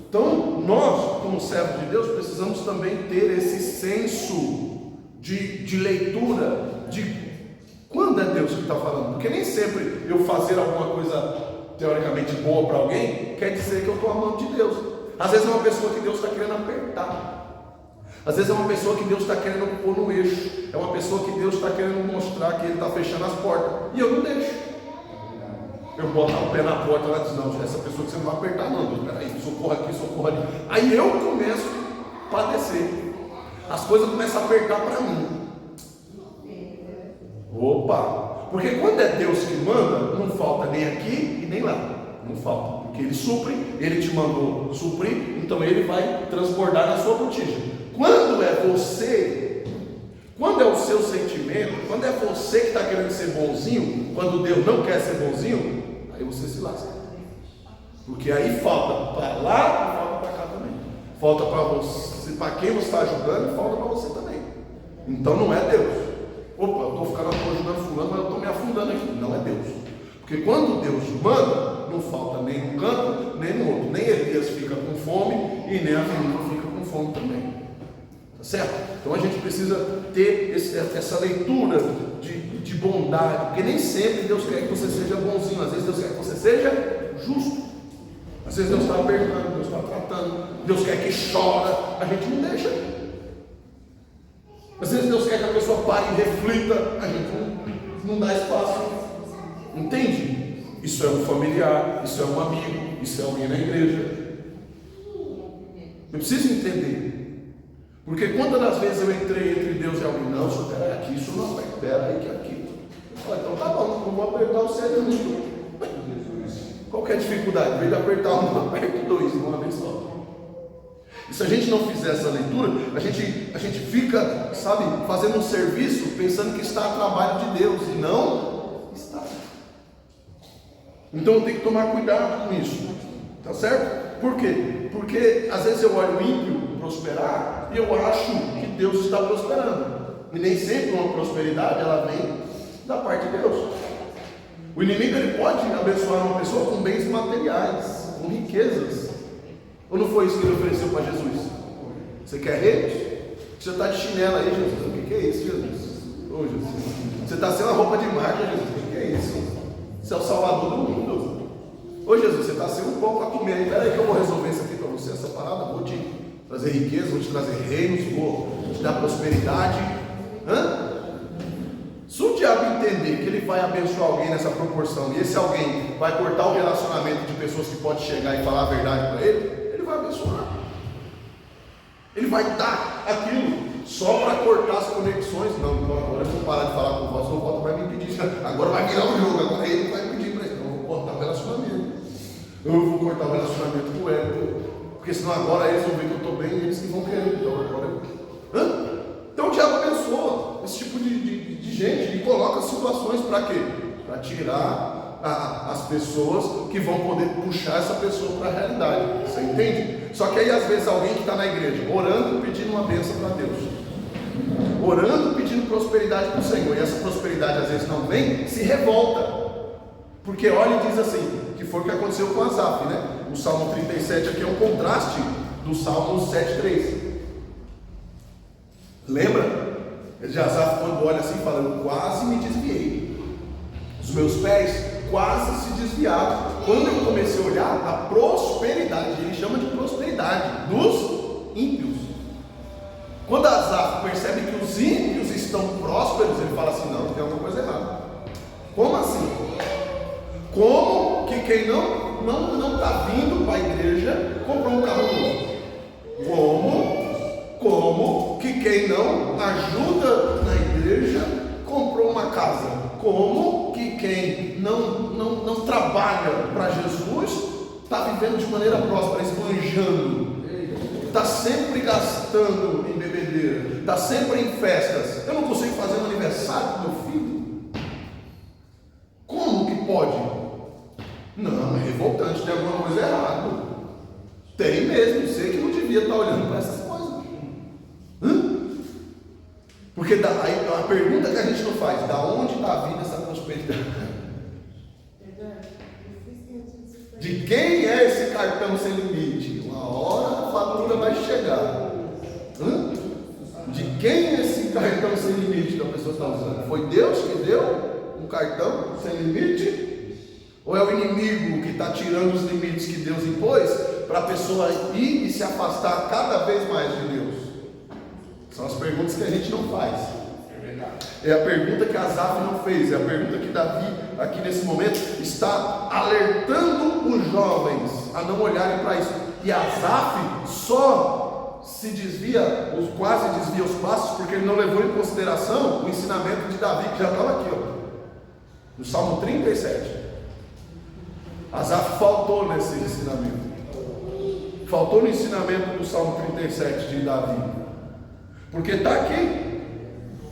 Então, nós, como servos de Deus, precisamos também ter esse senso de leitura, de quando é Deus que está falando. Porque nem sempre eu fazer alguma coisa teoricamente boa para alguém, quer dizer que eu estou amando de Deus. Às vezes é uma pessoa que Deus está querendo apertar. Às vezes é uma pessoa que Deus está querendo pôr no eixo. É uma pessoa que Deus está querendo mostrar que Ele está fechando as portas. E eu não deixo. Eu boto o pé na porta e ela diz, não, essa pessoa que você não vai apertar não, Deus, peraí, socorro aqui, socorro ali. Aí eu começo a padecer. As coisas começam a apertar para mim. Opa! Porque quando é Deus que manda, não falta nem aqui e nem lá. Não falta. Porque Ele supre, Ele te mandou suprir, então Ele vai transbordar na sua botija. Quando é você, quando é o seu sentimento, quando é você que está querendo ser bonzinho, quando Deus não quer ser bonzinho, aí você se lasca. Porque aí falta para lá e falta para cá também. Falta para você, para quem você está ajudando, e falta para você também. Então não é Deus. Opa, eu estou ficando ajudando fulano, mas eu estou me afundando aqui. Não é Deus. Porque quando Deus manda, não falta nem um canto, nem no outro. Nem Elias fica com fome e nem a viúva fica com fome também. Tá certo? Então a gente precisa ter essa leitura de bondade, porque nem sempre Deus quer que você seja bonzinho. Às vezes Deus quer que você seja justo. Às vezes Deus está apertando, Deus está tratando, Deus quer que chora, a gente não deixa. Às vezes Deus quer que a pessoa pare e reflita, a gente não dá espaço. Entende? Isso é um familiar, isso é um amigo, isso é alguém na igreja. Eu preciso entender. Porque quantas das vezes eu entrei entre Deus e alguém, não, só espera aqui, isso não vai, espera aí que é aqui. Eu falei, então tá bom, eu vou apertar o cérebro junto. Qual que é a dificuldade? Em vez de apertar um, eu aperto dois, uma vez só. E se a gente não fizer essa leitura, a gente fica, sabe, fazendo um serviço pensando que está a trabalho de Deus, e não está. Então eu tenho que tomar cuidado com isso, tá certo? Por quê? Porque às vezes eu olho o ímpio prosperar e eu acho que Deus está prosperando. E nem sempre uma prosperidade ela vem da parte de Deus. O inimigo ele pode abençoar uma pessoa com bens materiais, com riquezas. Ou não foi isso que ele ofereceu para Jesus? Você quer reis? Você está de chinela aí, Jesus? O que é isso, Jesus? Ô Jesus, você está sem uma roupa de marca, Jesus? O que é isso? Você é o salvador do mundo. Ô Jesus, você está sem um pão para comer aí. Espera aí que eu vou resolver isso aqui para você, essa parada. Vou te trazer riqueza, vou te trazer reinos, vou te dar prosperidade. Se o diabo entender que ele vai abençoar alguém nessa proporção, e esse alguém vai cortar o relacionamento de pessoas que podem chegar e falar a verdade para ele, ele vai abençoar. Ele vai dar aquilo só para cortar as conexões. Não, agora eu vou parar de falar com vós, não volta vai me pedir. Agora vai virar um jogo, agora ele vai pedir para ele. Então eu vou cortar o relacionamento. Eu vou cortar o relacionamento com ele, porque senão agora eles vão ver que eu estou bem e eles que vão querer. Então agora eu... Então o diabo abençoa esse tipo de gente e coloca situações para quê? Para tirar as pessoas que vão poder puxar essa pessoa para a realidade. Você entende? Só que aí às vezes alguém que está na igreja orando, pedindo uma bênção para Deus, orando, pedindo prosperidade para o Senhor, e essa prosperidade às vezes não vem, se revolta, porque olha e diz assim, que foi o que aconteceu com Asaf, né? O Salmo 37 aqui é um contraste do Salmo 7,3. Lembra? De Asaf quando olha assim, fala, eu quase me desviei, os meus pés quase se desviaram, quando eu comecei a olhar a prosperidade, ele chama de prosperidade, dos ímpios. Quando Asaf percebe que os ímpios estão prósperos, ele fala assim, não, tem alguma coisa errada. Como assim? Como que quem não está vindo para a igreja comprou um carro novo? Como que quem não ajuda na igreja comprou uma casa? Como que quem não trabalha para Jesus está vivendo de maneira próspera, esbanjando, está sempre gastando em bebedeira, está sempre em festas? Eu não consigo fazer um aniversário do meu filho? Como que pode? Não, é revoltante, tem alguma coisa errada. Tem mesmo, sei que não devia estar olhando para essas coisas. Porque aí a pergunta que a gente não faz, da onde está vindo essa prosperidade? De quem é esse cartão sem limite? Uma hora a fatura vai chegar. De quem é esse cartão sem limite que a pessoa está usando? Foi Deus que deu um cartão sem limite? Ou é o inimigo que está tirando os limites que Deus impôs para a pessoa ir e se afastar cada vez mais de Deus? São as perguntas que a gente não faz. É a pergunta que Asaf não fez. É a pergunta que Davi, aqui nesse momento, está alertando os jovens a não olharem para isso. E Asaf só se desvia, quase desvia os passos, porque ele não levou em consideração o ensinamento de Davi, que já estava aqui, no Salmo 37. Asaf faltou nesse ensinamento. Faltou no ensinamento do Salmo 37 de Davi. Porque está aqui,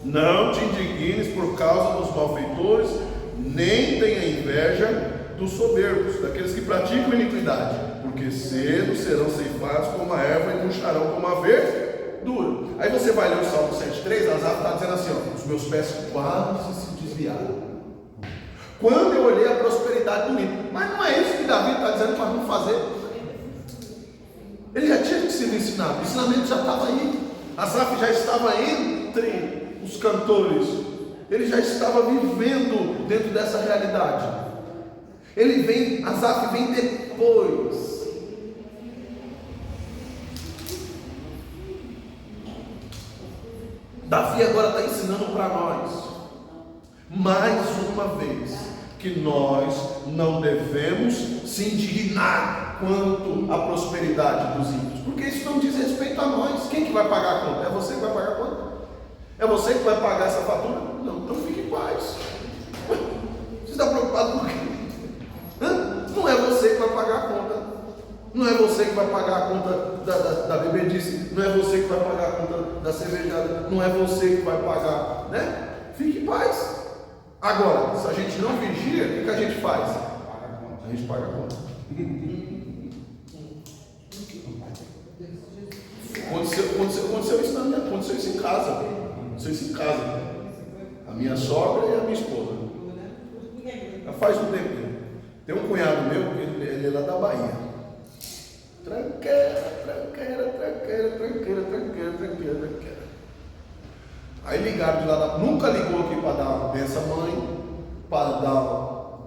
não te indignes por causa dos malfeitores, nem tenha inveja dos soberbos, daqueles que praticam iniquidade, porque cedo serão ceifados como a erva e murcharão como a verdura. Aí você vai ler o Salmo 7,3, Asaf está dizendo assim, ó, os meus pés quase se desviaram, quando eu olhei a prosperidade do ímpio. Mas não é isso que Davi está dizendo para não fazer. Ele já tinha sido ensinado, o ensinamento já estava aí. Asaf já estava entre os cantores, ele já estava vivendo dentro dessa realidade. Asaf vem depois. Davi agora está ensinando para nós, mais uma vez, que nós não devemos se indignar quanto à prosperidade dos ímpios, porque isso não diz respeito a nós. Quem que vai pagar a conta? É você que vai pagar a conta? É você que vai pagar essa fatura? Não, então fique em paz. Você está preocupado com o quê? Não é você que vai pagar a conta. Não é você que vai pagar a conta da bebedice. Não é você que vai pagar a conta da cervejada. Não é você que vai pagar, né? Fique em paz. Agora, se a gente não vigia, o que a gente faz? A gente paga a conta. Aconteceu isso em casa. A minha sogra e a minha esposa. Já faz um tempo. Tem um cunhado meu, ele é lá da Bahia. Tranqueira. Aí ligaram de lá, nunca ligou aqui para dar uma benção à mãe, para dar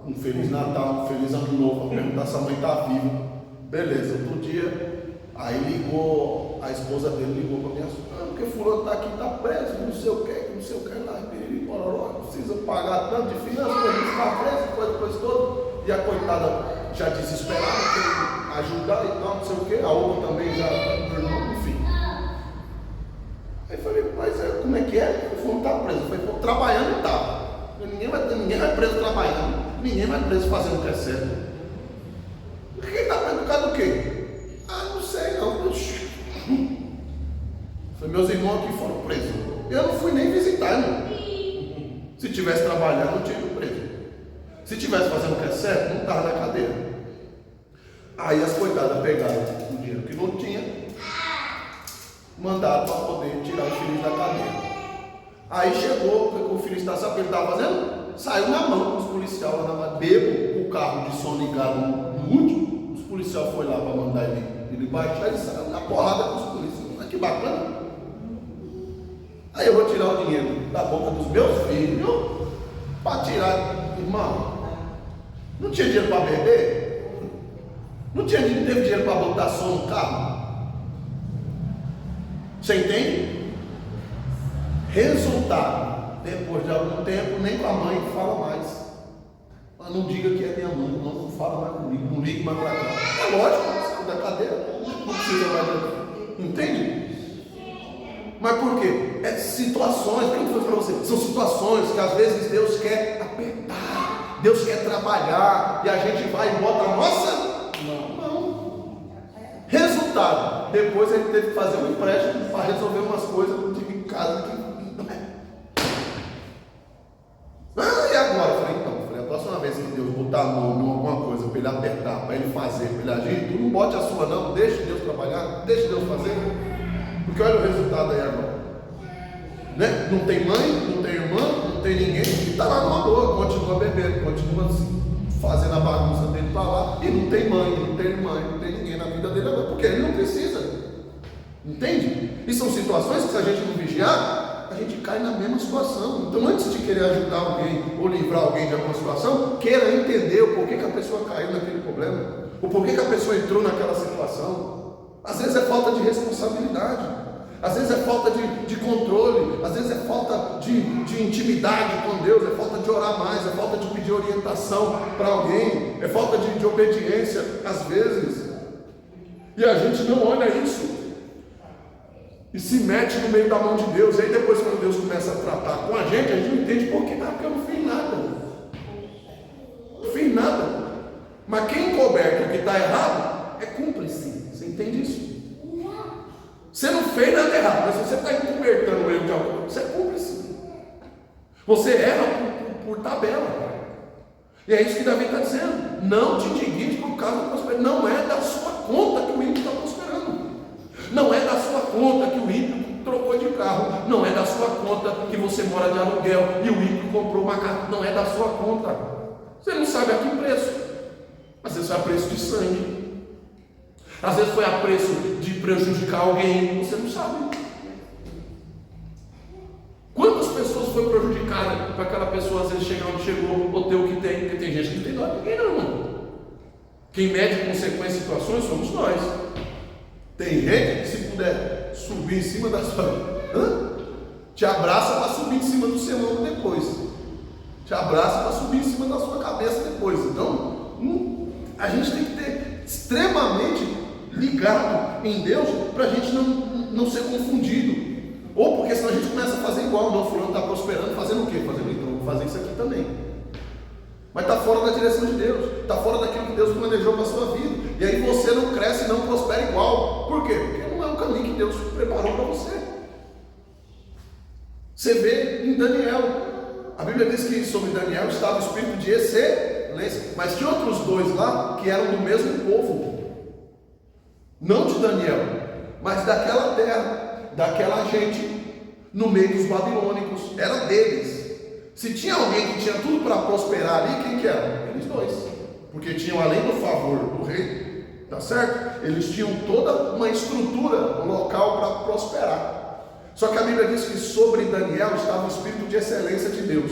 um Feliz Natal, um Feliz Ano Novo, para perguntar se a mãe está viva. Beleza, outro dia, aí ligou, a esposa dele ligou para minha sogra, porque fulano está aqui, está preso, não sei o que lá, piriri, pororó, precisa pagar tanto de finanças, para ele ficar preso, coisa toda. E a coitada já desesperada, querendo ajudar e tal, não sei o que, a outra também já, enfim. Aí eu falei, mas como é que é? Ele falou, não está preso. Eu falei, pô, trabalhando não está. Ninguém vai preso trabalhando, ninguém vai preso fazendo o que é certo. Quem está preso por causa do quê? Ah, não sei não. Foi meus irmãos aqui foram presos. Eu não fui nem visitar, não. Se tivesse trabalhando, não tinha ido preso. Se tivesse fazendo o que é certo, não estava na cadeia. Aí as coitadas pegaram o dinheiro que não tinha, mandaram para poder tirar o infeliz da cadeia. Aí chegou, o infeliz está sabendo o que ele estava fazendo? Saiu na mão com os policiais, andava bêbado, o carro de som ligado no último. Os policiais foram lá para mandar ele baixar e saiu na porrada com os policiais. Olha que bacana. Aí eu vou tirar o dinheiro da boca dos meus filhos para tirar, irmão. Não tinha dinheiro para beber? Não teve dinheiro para botar som no carro? Você entende? Resultado, depois de algum tempo, nem com a mãe fala mais. Mas não diga que é minha mãe, não fala mais comigo, não ligue mais para cá. É lógico, saiu da cadeira, não precisa mais. Entende? Mas por quê? É situações, o que eu falei para você? São situações que às vezes Deus quer apertar, Deus quer trabalhar, e a gente vai e bota a nossa. Não. Resultado, depois ele teve que fazer um empréstimo para resolver umas coisas de casa que não é. E agora? Eu falei, a próxima vez que Deus botar a mão em alguma coisa para ele apertar, para ele fazer, para ele agir, tu não bote a sua não, deixe Deus trabalhar, deixe Deus fazer. Porque olha o resultado aí agora. Né? Não tem mãe, não tem irmã, não tem ninguém, e está lá numa boa, continua bebendo, continua assim, fazendo a bagunça dele para lá, e não tem mãe, não tem irmã, não tem ninguém na vida dele agora, porque ele não precisa. Entende? E são situações que se a gente não vigiar, a gente cai na mesma situação. Então antes de querer ajudar alguém ou livrar alguém de alguma situação, queira entender o porquê que a pessoa caiu naquele problema, o porquê que a pessoa entrou naquela situação. Às vezes é falta de responsabilidade, às vezes é falta de controle, às vezes é falta de intimidade com Deus, é falta de orar mais, é falta de pedir orientação para alguém, é falta de obediência às vezes. E a gente não olha isso e se mete no meio da mão de Deus. E aí depois, quando Deus começa a tratar com a gente não entende por quê. Porque eu não fiz nada. Não fiz nada. Mas quem encoberta o que está errado é cúmplice. Você entende isso? Você não fez nada errado, mas você está encobertando o erro de alguém, você é cúmplice. Você erra por tabela. E é isso que Davi está dizendo. Não te indignes por causa da prosperidade. Não é da sua conta que o ímpio está prosperando. Não é da sua conta que o ímpio trocou de carro. Não é da sua conta que você mora de aluguel e o ímpio comprou uma casa. Não é da sua conta. Você não sabe a que preço. Às vezes foi a preço de sangue. Às vezes foi a preço de prejudicar alguém. Você não sabe. Quantas pessoas foram prejudicadas para aquela pessoa às vezes chegar onde chegou ou ter o que tem? Porque tem gente que não tem dó de ninguém não. Quem mede consequências e situações somos nós. Tem gente que se puder subir em cima da sua... te abraça para subir em cima do seu ombro depois. Te abraça para subir em cima da sua cabeça depois. Então, a gente tem que ter extremamente ligado em Deus para a gente não ser confundido. Ou porque senão a gente começa a fazer igual. Não, fulano está prosperando, fazendo o quê? Fazendo então, vou fazer isso aqui também. Mas está fora da direção de Deus, está fora daquilo que Deus planejou para a sua vida. E aí você não cresce e não prospera igual. Por quê? Porque não é um caminho que Deus preparou para você. Você vê em Daniel. A Bíblia diz que sobre Daniel estava o espírito de excelência. Mas tinha outros dois lá que eram do mesmo povo. Não de Daniel, mas daquela terra, daquela gente, no meio dos babilônicos. Era deles. Se tinha alguém que tinha tudo para prosperar ali, quem que era? Eles dois. Porque tinham, além do favor do rei, tá certo? Eles tinham toda uma estrutura, um local para prosperar. Só que a Bíblia diz que sobre Daniel estava o espírito de excelência de Deus.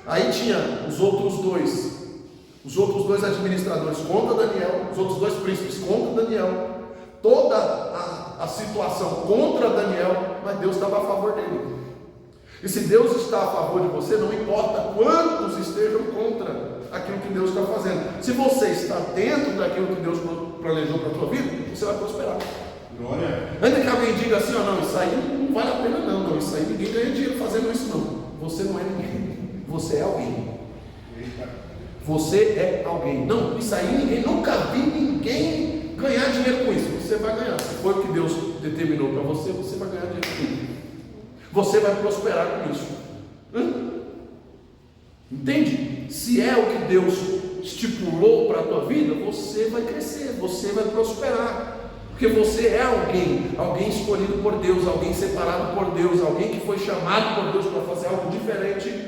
Aí tinha os outros dois administradores contra Daniel, os outros dois príncipes contra Daniel, toda a situação contra Daniel, mas Deus estava a favor dele. E se Deus está a favor de você, não importa quantos estejam contra aquilo que Deus está fazendo. Se você está dentro daquilo que Deus planejou para a tua vida, você vai prosperar. Glória. Antes que alguém diga assim, ó, não, isso aí não vale a pena não, isso aí ninguém ganha dinheiro fazendo isso não. Você não é ninguém, você é alguém. Eita. Você é alguém. Não, isso aí ninguém, nunca vi ninguém ganhar dinheiro com isso. Você vai ganhar. Se for o que Deus determinou para você, você vai ganhar dinheiro com isso. Você vai prosperar com isso. Entende? Se é o que Deus estipulou para a tua vida, você vai crescer, você vai prosperar. Porque você é alguém, alguém escolhido por Deus, alguém separado por Deus, alguém que foi chamado por Deus para fazer algo diferente.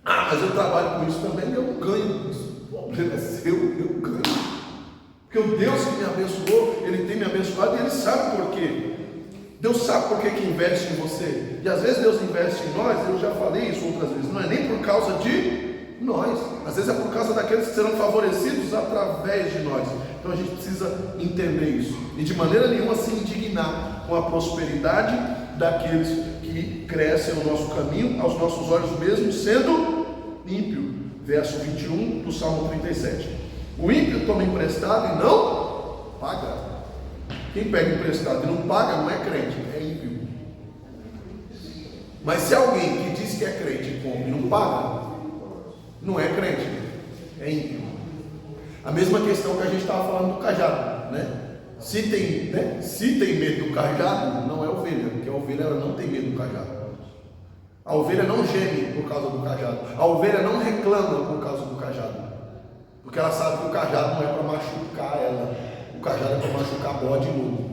Ah, mas eu trabalho com isso também, eu não ganho com isso. O problema é seu, eu ganho. Porque o Deus que me abençoou, Ele tem me abençoado e Ele sabe por quê. Deus sabe por que investe em você. E às vezes Deus investe em nós, eu já falei isso outras vezes, não é nem por causa de nós, às vezes é por causa daqueles que serão favorecidos através de nós. Então a gente precisa entender isso e de maneira nenhuma se indignar com a prosperidade daqueles que crescem ao nosso caminho, aos nossos olhos mesmo sendo ímpio. Verso 21 do Salmo 37. O ímpio toma emprestado e não paga. Quem pega emprestado e não paga não é crente, é ímpio. Mas se alguém que diz que é crente e compra e não paga, não é crente, é ímpio. A mesma questão que a gente estava falando do cajado, né? Se tem medo do cajado, não é ovelha, porque a ovelha ela não tem medo do cajado. A ovelha não geme por causa do cajado. A ovelha não reclama por causa do cajado, porque ela sabe que o cajado não é para machucar ela. O cajado é para machucar bode e lobo.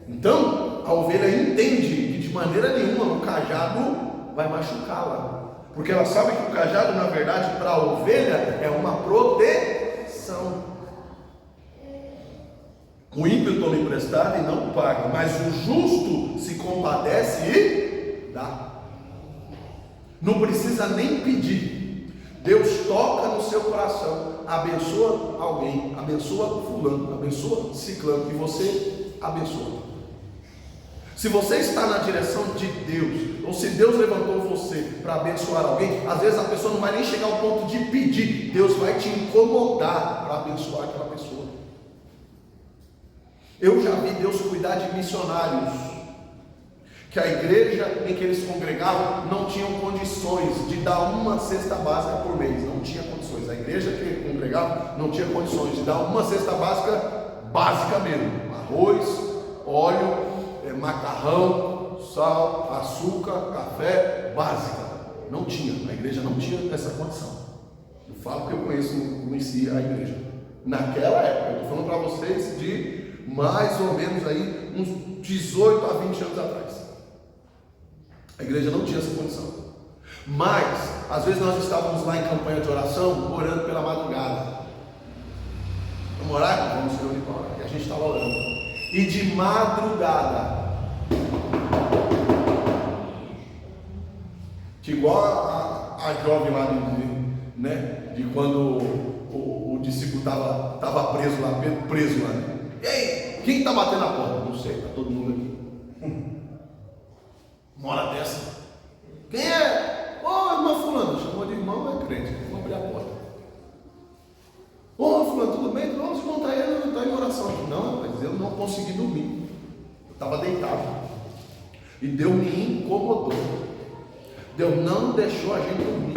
Então, a ovelha entende que de maneira nenhuma o cajado vai machucá-la. Porque ela sabe que o cajado, na verdade, para a ovelha é uma proteção. O ímpio toma emprestado e não paga, mas o justo se compadece e dá. Não precisa nem pedir. Deus toca no seu coração, abençoa alguém, abençoa fulano, abençoa ciclano, e você abençoa. Se você está na direção de Deus, ou se Deus levantou você para abençoar alguém, às vezes a pessoa não vai nem chegar ao ponto de pedir, Deus vai te incomodar para abençoar aquela pessoa. Eu já vi Deus cuidar de missionários, que a igreja em que eles congregavam não tinham condições de dar uma cesta básica por mês, não tinha condições. A igreja que congregava não tinha condições de dar uma cesta básica mesmo, arroz, óleo, macarrão, sal, açúcar, café, básica. Não tinha, a igreja não tinha essa condição. Eu falo que eu conheci a igreja naquela época. Eu estou falando para vocês de mais ou menos aí uns 18 a 20 anos atrás. A igreja não tinha essa condição. Mas às vezes nós estávamos lá em campanha de oração, orando pela madrugada. Vamos orar? Vamos se reunir para orar. E a gente estava orando. E de madrugada, que igual a jovem lá de quando o discípulo estava preso lá, né? E aí, quem está batendo a porta? Não sei, está todo mundo aqui. Uma hora dessa, quem é? Irmã fulano, chamou de irmão, é crente, vou abrir a porta. Fulano, tudo bem? Vamos montar ele, não está em oração aqui. Não, mas eu não consegui dormir, eu estava deitado, e Deus me incomodou, Deus não deixou a gente dormir.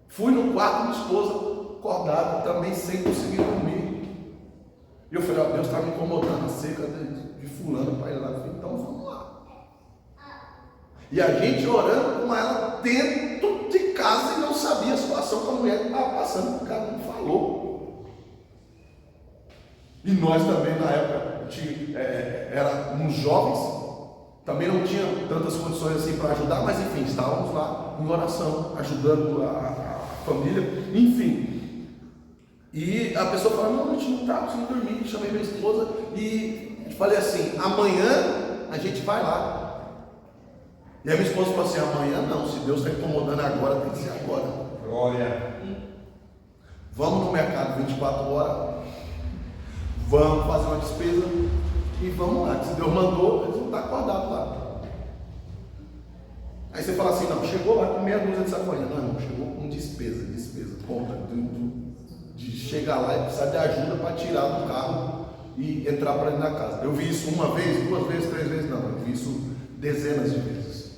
Fui no quarto da minha esposa, acordado, também sem conseguir dormir, e eu falei, Deus está me incomodando acerca de fulano para ir lá. Eu falei, então vamos lá. E a gente orando com ela dentro de casa e não sabia a situação que a mulher estava passando, porque ela não falou. E nós também na época éramos jovens, também não tinha tantas condições assim para ajudar, mas enfim, estávamos lá em oração, ajudando a família, enfim. E a pessoa falou, não, a gente não está conseguindo dormir. Chamei minha esposa e falei assim, amanhã a gente vai lá. E a minha esposa falou assim, amanhã não, se Deus está incomodando agora, tem que ser agora. Glória. Vamos no mercado 24 horas, vamos fazer uma despesa e vamos lá. Se Deus mandou, eles vão estar acordados lá. Aí você fala assim, não, chegou lá com meia dúzia de sacolinha. Não, chegou com despesa, conta de chegar lá e precisar de ajuda para tirar do carro e entrar para dentro da casa. Eu vi isso uma vez, 2 vezes, 3 vezes, não. Eu vi isso dezenas de vezes.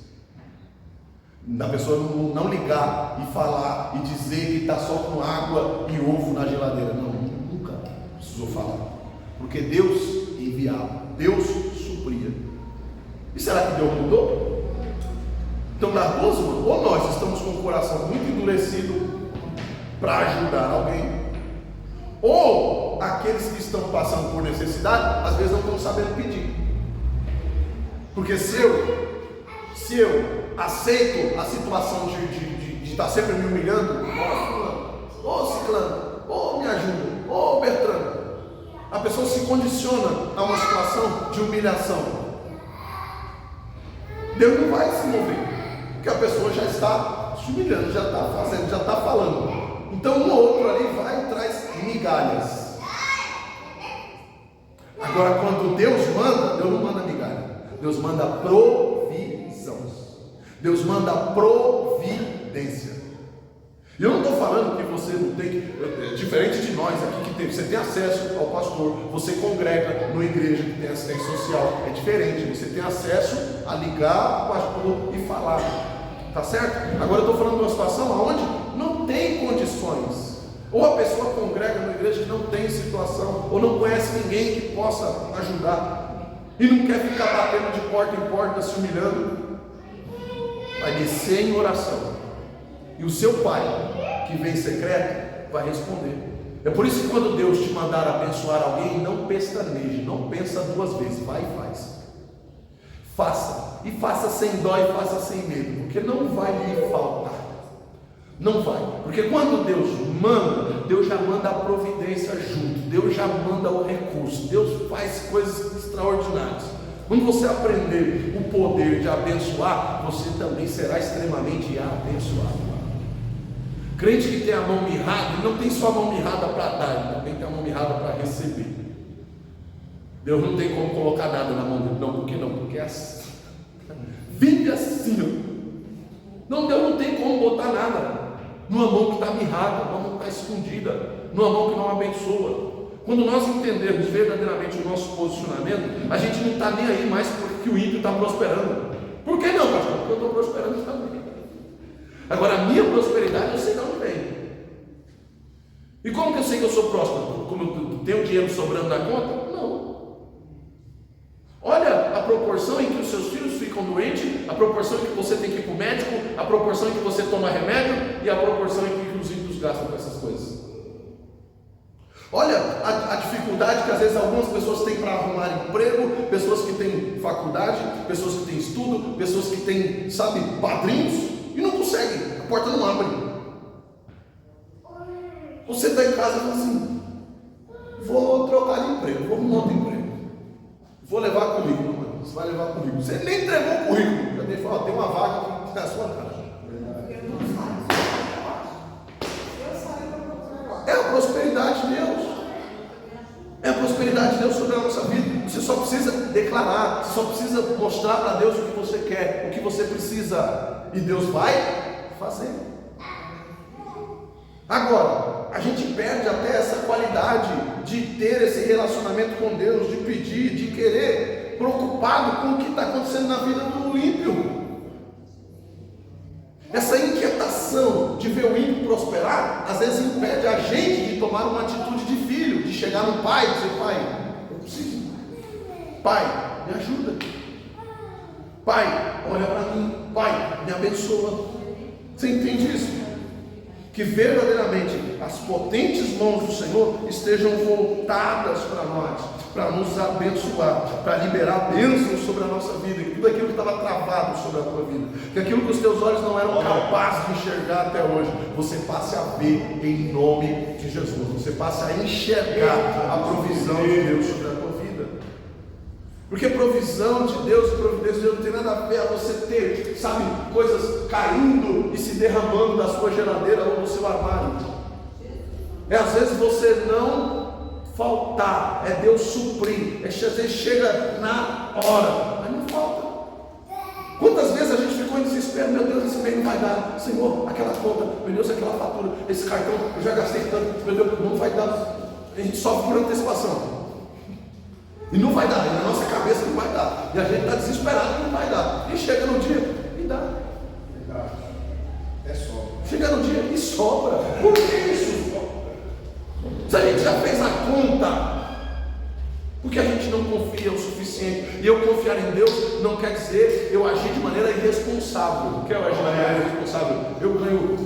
Da pessoa não ligar e falar e dizer que está só com água e ovo na geladeira. Não, nunca precisou falar. Porque Deus enviava, Deus supria. E será que Deus mudou? Então, das duas, ou nós estamos com o coração muito endurecido para ajudar alguém, ou aqueles que estão passando por necessidade, às vezes não estão sabendo pedir. Porque se eu aceito a situação de estar sempre me humilhando, ô fulano, ô ciclano, ô me ajuda, ô Bertrano, a pessoa se condiciona a uma situação de humilhação. Deus não vai se mover, porque a pessoa já está se humilhando, já está fazendo, já está falando. Então um outro ali vai e traz migalhas. Agora, quando Deus manda, Deus não manda migalha, Deus manda provisão, Deus manda providência. E eu não estou falando que você não tem, diferente de nós aqui, que você tem acesso ao pastor, você congrega numa igreja que tem assistência social, é diferente, você tem acesso a ligar para o pastor e falar, tá certo? Agora eu estou falando de uma situação onde não tem condições, ou a pessoa congrega numa igreja que não tem situação, ou não conhece ninguém que possa ajudar, e não quer ficar batendo de porta em porta, se humilhando, vai descer em oração. E o seu pai, que vem em secreto, vai responder. É por isso que quando Deus te mandar abençoar alguém, não pestaneje, não pensa 2 vezes, vai e faz. Faça, e faça sem dó e faça sem medo, porque não vai lhe faltar. Não vai, porque quando Deus manda, Deus já manda a providência junto, Deus já manda o recurso, Deus faz coisas extraordinárias. Quando você aprender o poder de abençoar, você também será extremamente abençoado. Crente que tem a mão mirrada, ele não tem só a mão mirrada para dar, ele também tem a mão mirrada para receber. Deus não tem como colocar nada na mão dele. Não, por que não? Porque é assim. Vive assim. Não, Deus não tem como botar nada numa mão que está mirrada, numa mão que está escondida, numa mão que não abençoa. Quando nós entendermos verdadeiramente o nosso posicionamento, a gente não está nem aí mais porque o ímpio está prosperando. Por que não, pastor? Porque eu estou prosperando também. Agora, a minha prosperidade eu sei de onde vem. E como que eu sei que eu sou próspero? Como eu tenho dinheiro sobrando na conta? Não. Olha a proporção em que os seus filhos ficam doentes, a proporção em que você tem que ir para o médico, a proporção em que você toma remédio e a proporção em que os ímpios gastam com essas coisas. Olha a dificuldade que às vezes algumas pessoas têm para arrumar emprego, pessoas que têm faculdade, pessoas que têm estudo, pessoas que têm, padrinhos, e não conseguem, a porta não abre. Você está em casa e fala assim: vou trocar de emprego, vou arrumar outro emprego, vou levar currículo, mano. Você vai levar currículo, você nem entregou o currículo, já tem uma vaga aqui na sua casa. É a prosperidade de Deus. É a prosperidade de Deus sobre a nossa vida. Você só precisa declarar, você só precisa mostrar para Deus o que você quer, o que você precisa, e Deus vai fazer. Agora, a gente perde até essa qualidade de ter esse relacionamento com Deus, de pedir, de querer, preocupado com o que está acontecendo na vida do ímpio. Essa inquietação de ver o ímpio prosperar, às vezes impede a gente de tomar uma atitude de filho, de chegar no pai e dizer: pai, eu preciso. Pai, me ajuda. Pai, olha para mim. Pai, me abençoa. Você entende isso? Que verdadeiramente as potentes mãos do Senhor estejam voltadas para nós, para nos abençoar, para liberar bênçãos sobre a nossa vida, que tudo aquilo que estava travado sobre a tua vida, que aquilo que os teus olhos não eram capazes de enxergar até hoje, você passe a ver em nome de Jesus, você passe a enxergar a provisão de Deus sobre a tua vida. Porque provisão de Deus e providência de Deus não tem nada a ver a você ter, coisas caindo e se derramando da sua geladeira ou do seu armário. É às vezes você não faltar, é Deus suprir, é às vezes chega na hora, mas não falta. Quantas vezes a gente ficou em desespero, meu Deus, esse mês não vai dar, Senhor, aquela conta, meu Deus, aquela fatura, esse cartão, eu já gastei tanto, meu Deus, não vai dar. A gente sofre por antecipação. E não vai dar, e na nossa cabeça não vai dar. E a gente está desesperado que não vai dar. E chega no dia e dá. Verdade. É só. Chega no dia e sobra. Por que isso? Se a gente já fez a conta, porque a gente não confia o suficiente. E eu confiar em Deus não quer dizer eu agir de maneira irresponsável. O que é eu agir de maneira irresponsável? Eu ganho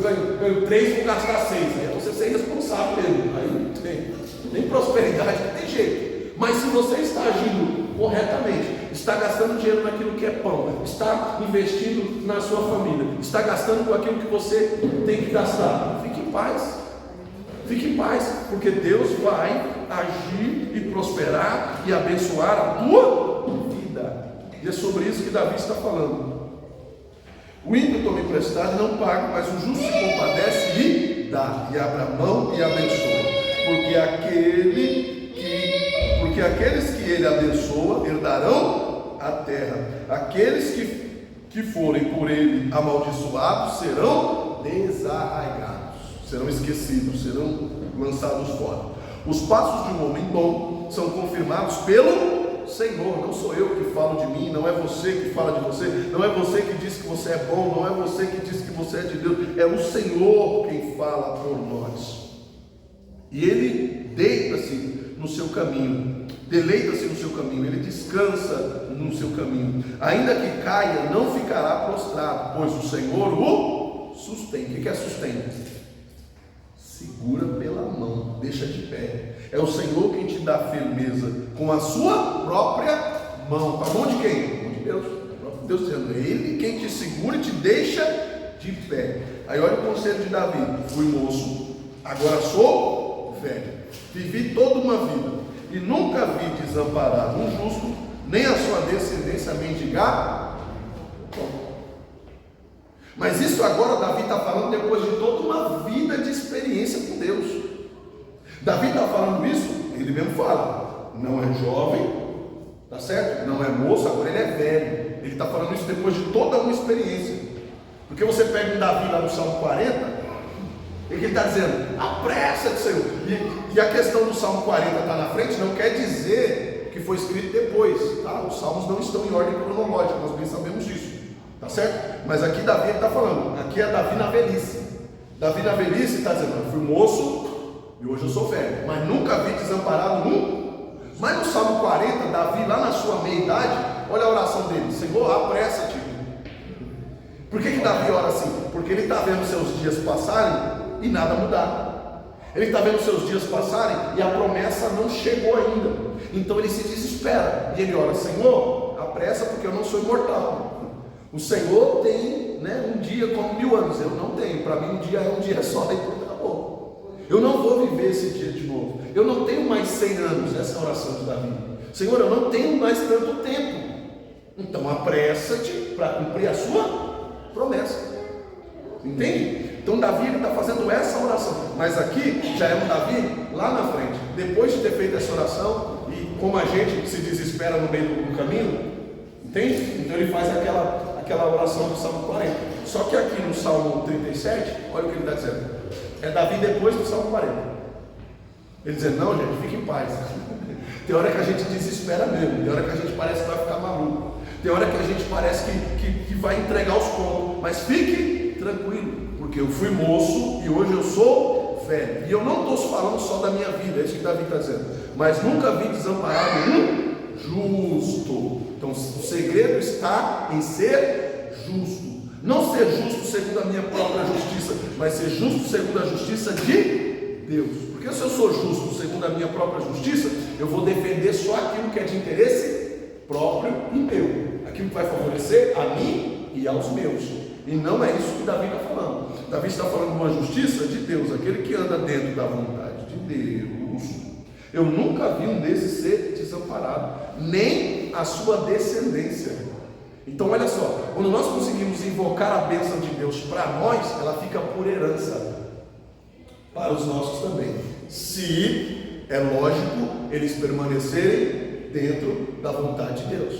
3, vou gastar 6. Aí você ser irresponsável mesmo. Aí não tem nem prosperidade, não tem jeito. Mas se você está agindo corretamente, está gastando dinheiro naquilo que é pão, está investindo na sua família, está gastando com aquilo que você tem que gastar, fique em paz. Fique em paz, porque Deus vai agir e prosperar e abençoar a tua vida. E é sobre isso que Davi está falando. O ímpio toma emprestado e não paga, mas o justo se compadece e dá, e abre a mão e abençoa. Porque aqueles que ele abençoa herdarão a terra. Aqueles que forem por ele amaldiçoados serão desarraigados, serão esquecidos, serão lançados fora. Os passos de um homem bom são confirmados pelo Senhor. Não sou eu que falo de mim, não é você que fala de você, não é você que diz que você é bom, não é você que diz que você é de Deus, é o Senhor quem fala por nós. E ele deita-se no seu caminho, deleita-se no seu caminho, ele descansa no seu caminho. Ainda que caia, não ficará prostrado, pois o Senhor o sustém. O que é sustento? Segura pela mão, deixa de pé. É o Senhor quem te dá firmeza com a sua própria mão. Com a mão de quem? Com a mão de Deus. O próprio Deus dizendo, é Ele quem te segura e te deixa de pé. Aí olha o conselho de Davi: fui moço, agora sou velho, vivi toda uma vida e nunca vi desamparado um justo, nem a sua descendência mendigar. Mas isso agora Davi está falando depois de toda uma vida de experiência com Deus. Davi está falando isso, ele mesmo fala, não é jovem, tá certo? Não é moço, agora ele é velho. Ele está falando isso depois de toda uma experiência. Porque você pega um Davi lá no Salmo 40, ele está dizendo, apressa-te, Senhor. E a questão do Salmo 40 está na frente, não quer dizer que foi escrito depois, tá? Os salmos não estão em ordem cronológica, nós bem sabemos disso, tá certo? Mas aqui Davi está falando, aqui é Davi na velhice. Davi na velhice está dizendo, eu fui moço e hoje eu sou velho, mas nunca vi desamparado um. Mas no Salmo 40, Davi lá na sua meia-idade, olha a oração dele, Senhor, apressa-te. Por que Davi ora assim? Porque ele está vendo seus dias passarem e nada mudar. Ele está vendo seus dias passarem e a promessa não chegou ainda. Então ele se desespera e ele ora, Senhor, apressa, porque eu não sou imortal. O Senhor tem, um dia como 1000 anos, eu não tenho. Para mim um dia é um dia só, e pronto, acabou. Eu não vou viver esse dia de novo. Eu não tenho mais 100 anos. Essa é a oração de Davi. Senhor, eu não tenho mais tanto tempo. Então apressa-te para cumprir a sua promessa. Entende? Então Davi está fazendo essa oração. Mas aqui já é um Davi lá na frente. Depois de ter feito essa oração, e como a gente se desespera no meio do caminho, entende? Então ele faz aquela oração do Salmo 40. Só que aqui no Salmo 37, olha o que ele está dizendo. É Davi depois do Salmo 40. Ele diz, não, gente, fique em paz. Tem hora que a gente desespera mesmo. Tem hora que a gente parece que vai ficar maluco. Tem hora que a gente parece que vai entregar os pontos. Mas fique tranquilo, porque eu fui moço e hoje eu sou velho. E eu não estou falando só da minha vida, é isso que Davi está dizendo. Mas nunca vi desamparado um justo. Então o segredo está em ser justo. Não ser justo segundo a minha própria justiça, mas ser justo segundo a justiça de Deus. Porque se eu sou justo segundo a minha própria justiça, eu vou defender só aquilo que é de interesse próprio e meu, aquilo que vai favorecer a mim e aos meus. E não é isso que Davi está falando. Davi está falando de uma justiça de Deus, aquele que anda dentro da vontade de Deus. Eu nunca vi um desses ser desamparado, nem a sua descendência. Então olha só, quando nós conseguimos invocar a bênção de Deus para nós, ela fica por herança para os nossos também, se é lógico eles permanecerem dentro da vontade de Deus.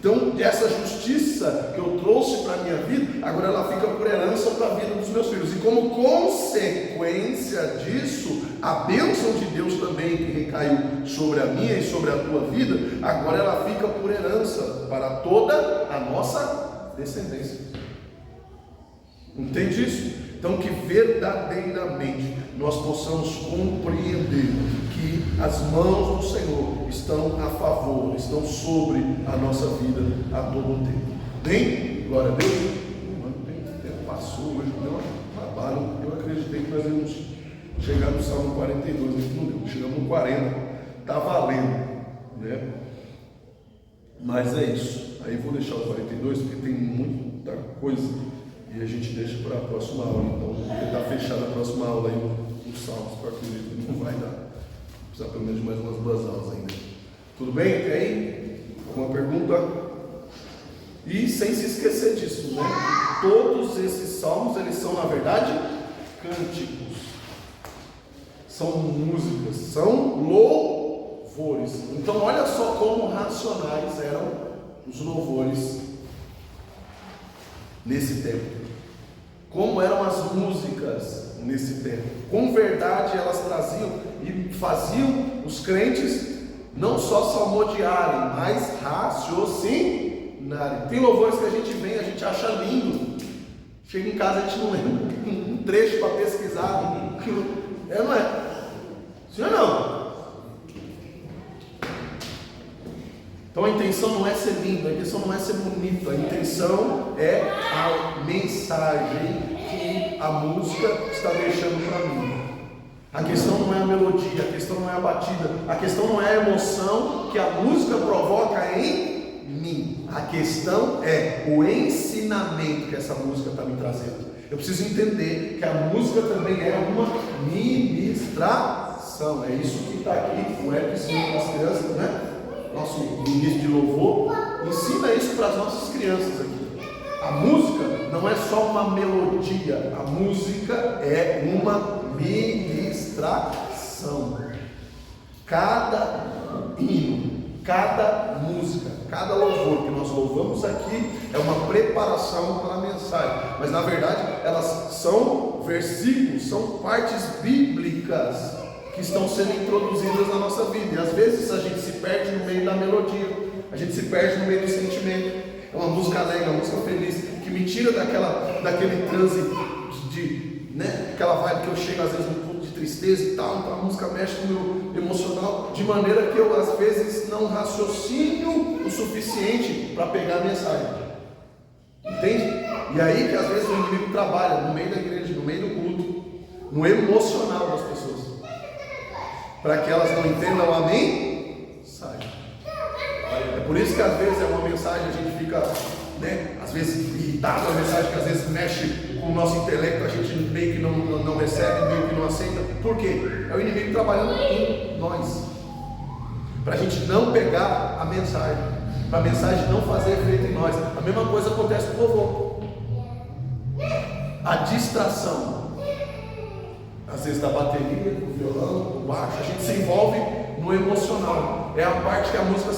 Então, essa justiça que eu trouxe para a minha vida, agora ela fica por herança para a vida dos meus filhos. E como consequência disso, a bênção de Deus também que recaiu sobre a minha e sobre a tua vida, agora ela fica por herança para toda a nossa descendência. Entende isso? Então, que verdadeiramente nós possamos compreender que as mãos do Senhor estão a favor, estão sobre a nossa vida a todo o tempo. Bem? Glória a Deus. O tempo passou, hoje deu um trabalho. Eu acreditei que nós íamos chegar no Salmo 42, mas não deu. Chegamos no 40, está valendo, né? Mas é isso. Aí vou deixar o 42 porque tem muita coisa. E a gente deixa para a próxima aula. Então, vou tentar fechar na próxima aula aí os salmos, porque eu acredito que não vai dar. Precisa pelo menos de mais umas 2 aulas ainda. Tudo bem? Até aí? Alguma pergunta? E sem se esquecer disso, né? Todos esses salmos, eles são, na verdade, cânticos. São músicas, são louvores. Então, olha só como racionais eram os louvores nesse tempo. Como eram as músicas nesse tempo. Com verdade elas traziam e faziam os crentes não só salmodiarem, mas raciocinarem. Tem louvores que a gente vem, a gente acha lindo. Chega em casa a gente não lembra um trecho para pesquisar. Não é? Sim ou não? Então a intenção não é ser lindo, a intenção não é ser bonito, a intenção é a mensagem que a música está deixando para mim. A questão não é a melodia, a questão não é a batida, a questão não é a emoção que a música provoca em mim. A questão é o ensinamento que essa música está me trazendo. Eu preciso entender que a música também é uma ministração. É isso que está aqui, o Eric ensina para as crianças, né? Nosso ministro de louvor ensina isso para as nossas crianças aqui. A música não é só uma melodia, a música é uma ministração. Cada hino, cada música, cada louvor que nós louvamos aqui é uma preparação para a mensagem, mas na verdade elas são versículos, são partes bíblicas que estão sendo introduzidas na nossa vida. E às vezes a gente se perde no meio da melodia, a gente se perde no meio do sentimento. É uma música alegre, uma música feliz, que me tira daquele transe né, aquela vibe que eu chego às vezes num ponto de tristeza e tal. Então a música mexe com o meu emocional, de maneira que eu às vezes não raciocínio o suficiente para pegar a mensagem. Entende? E aí que às vezes o inimigo trabalha no meio da igreja, no meio do culto, no emocional das pessoas, para que elas não entendam a mensagem. É por isso que às vezes é uma mensagem, a gente fica, né, às vezes irritado, uma mensagem que às vezes mexe com o nosso intelecto, a gente meio que não recebe, meio que não aceita. Por quê? É o inimigo trabalhando em nós, para a gente não pegar a mensagem, para a mensagem não fazer efeito em nós. A mesma coisa acontece com o louvor. A distração, às vezes da bateria, do violão, do baixo, a gente se envolve no emocional. É a parte que a música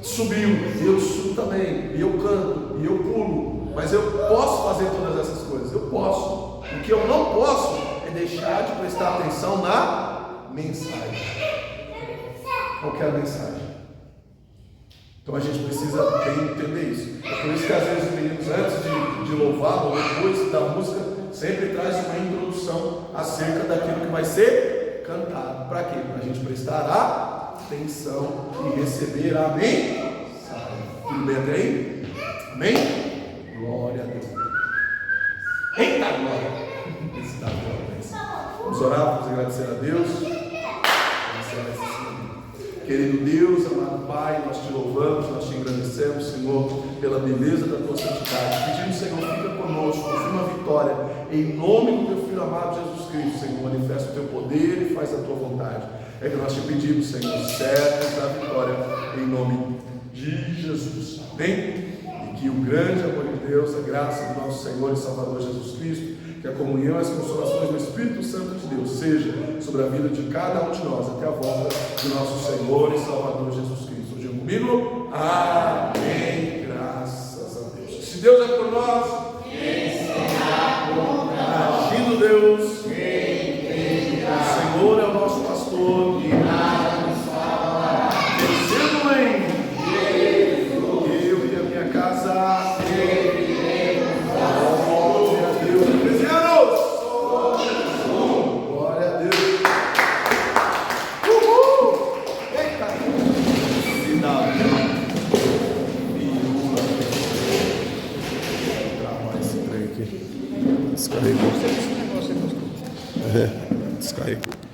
subiu, e eu subo também, e eu canto, e eu pulo. Mas eu posso fazer todas essas coisas, eu posso. O que eu não posso é deixar de prestar atenção na mensagem. Qual que é a mensagem? Então a gente precisa bem entender isso. É por isso que às vezes os meninos, antes de louvar ou depois da música, sempre traz uma introdução acerca daquilo que vai ser cantado. Para quê? Para a gente prestar atenção e receber a mensagem. Tudo bem até aí? Amém? Glória a Deus. Eita glória! Vamos orar, vamos agradecer a Deus. Querido Deus, amado Pai, nós te louvamos, nós te agradecemos, Senhor, pela beleza da tua santidade. Pedimos, Senhor, fica conosco, confirma a vitória. Em nome do teu Filho amado Jesus Cristo, Senhor, manifesta o teu poder e faz a tua vontade. É que nós te pedimos, Senhor, serve da vitória em nome de Jesus. Amém? E que o grande amor de Deus, a graça do nosso Senhor e Salvador Jesus Cristo, que a comunhão e as consolações do Espírito Santo de Deus seja sobre a vida de cada um de nós, até a volta do nosso Senhor e Salvador Jesus Cristo. Digam comigo, amém. Deus é por nós, agindo Deus, o Senhor é o nosso pastor, vencendo em eu e a minha casa, glória a Deus, Efesianos, glória a Deus, eita, cidade. Descarregou. Descarregou.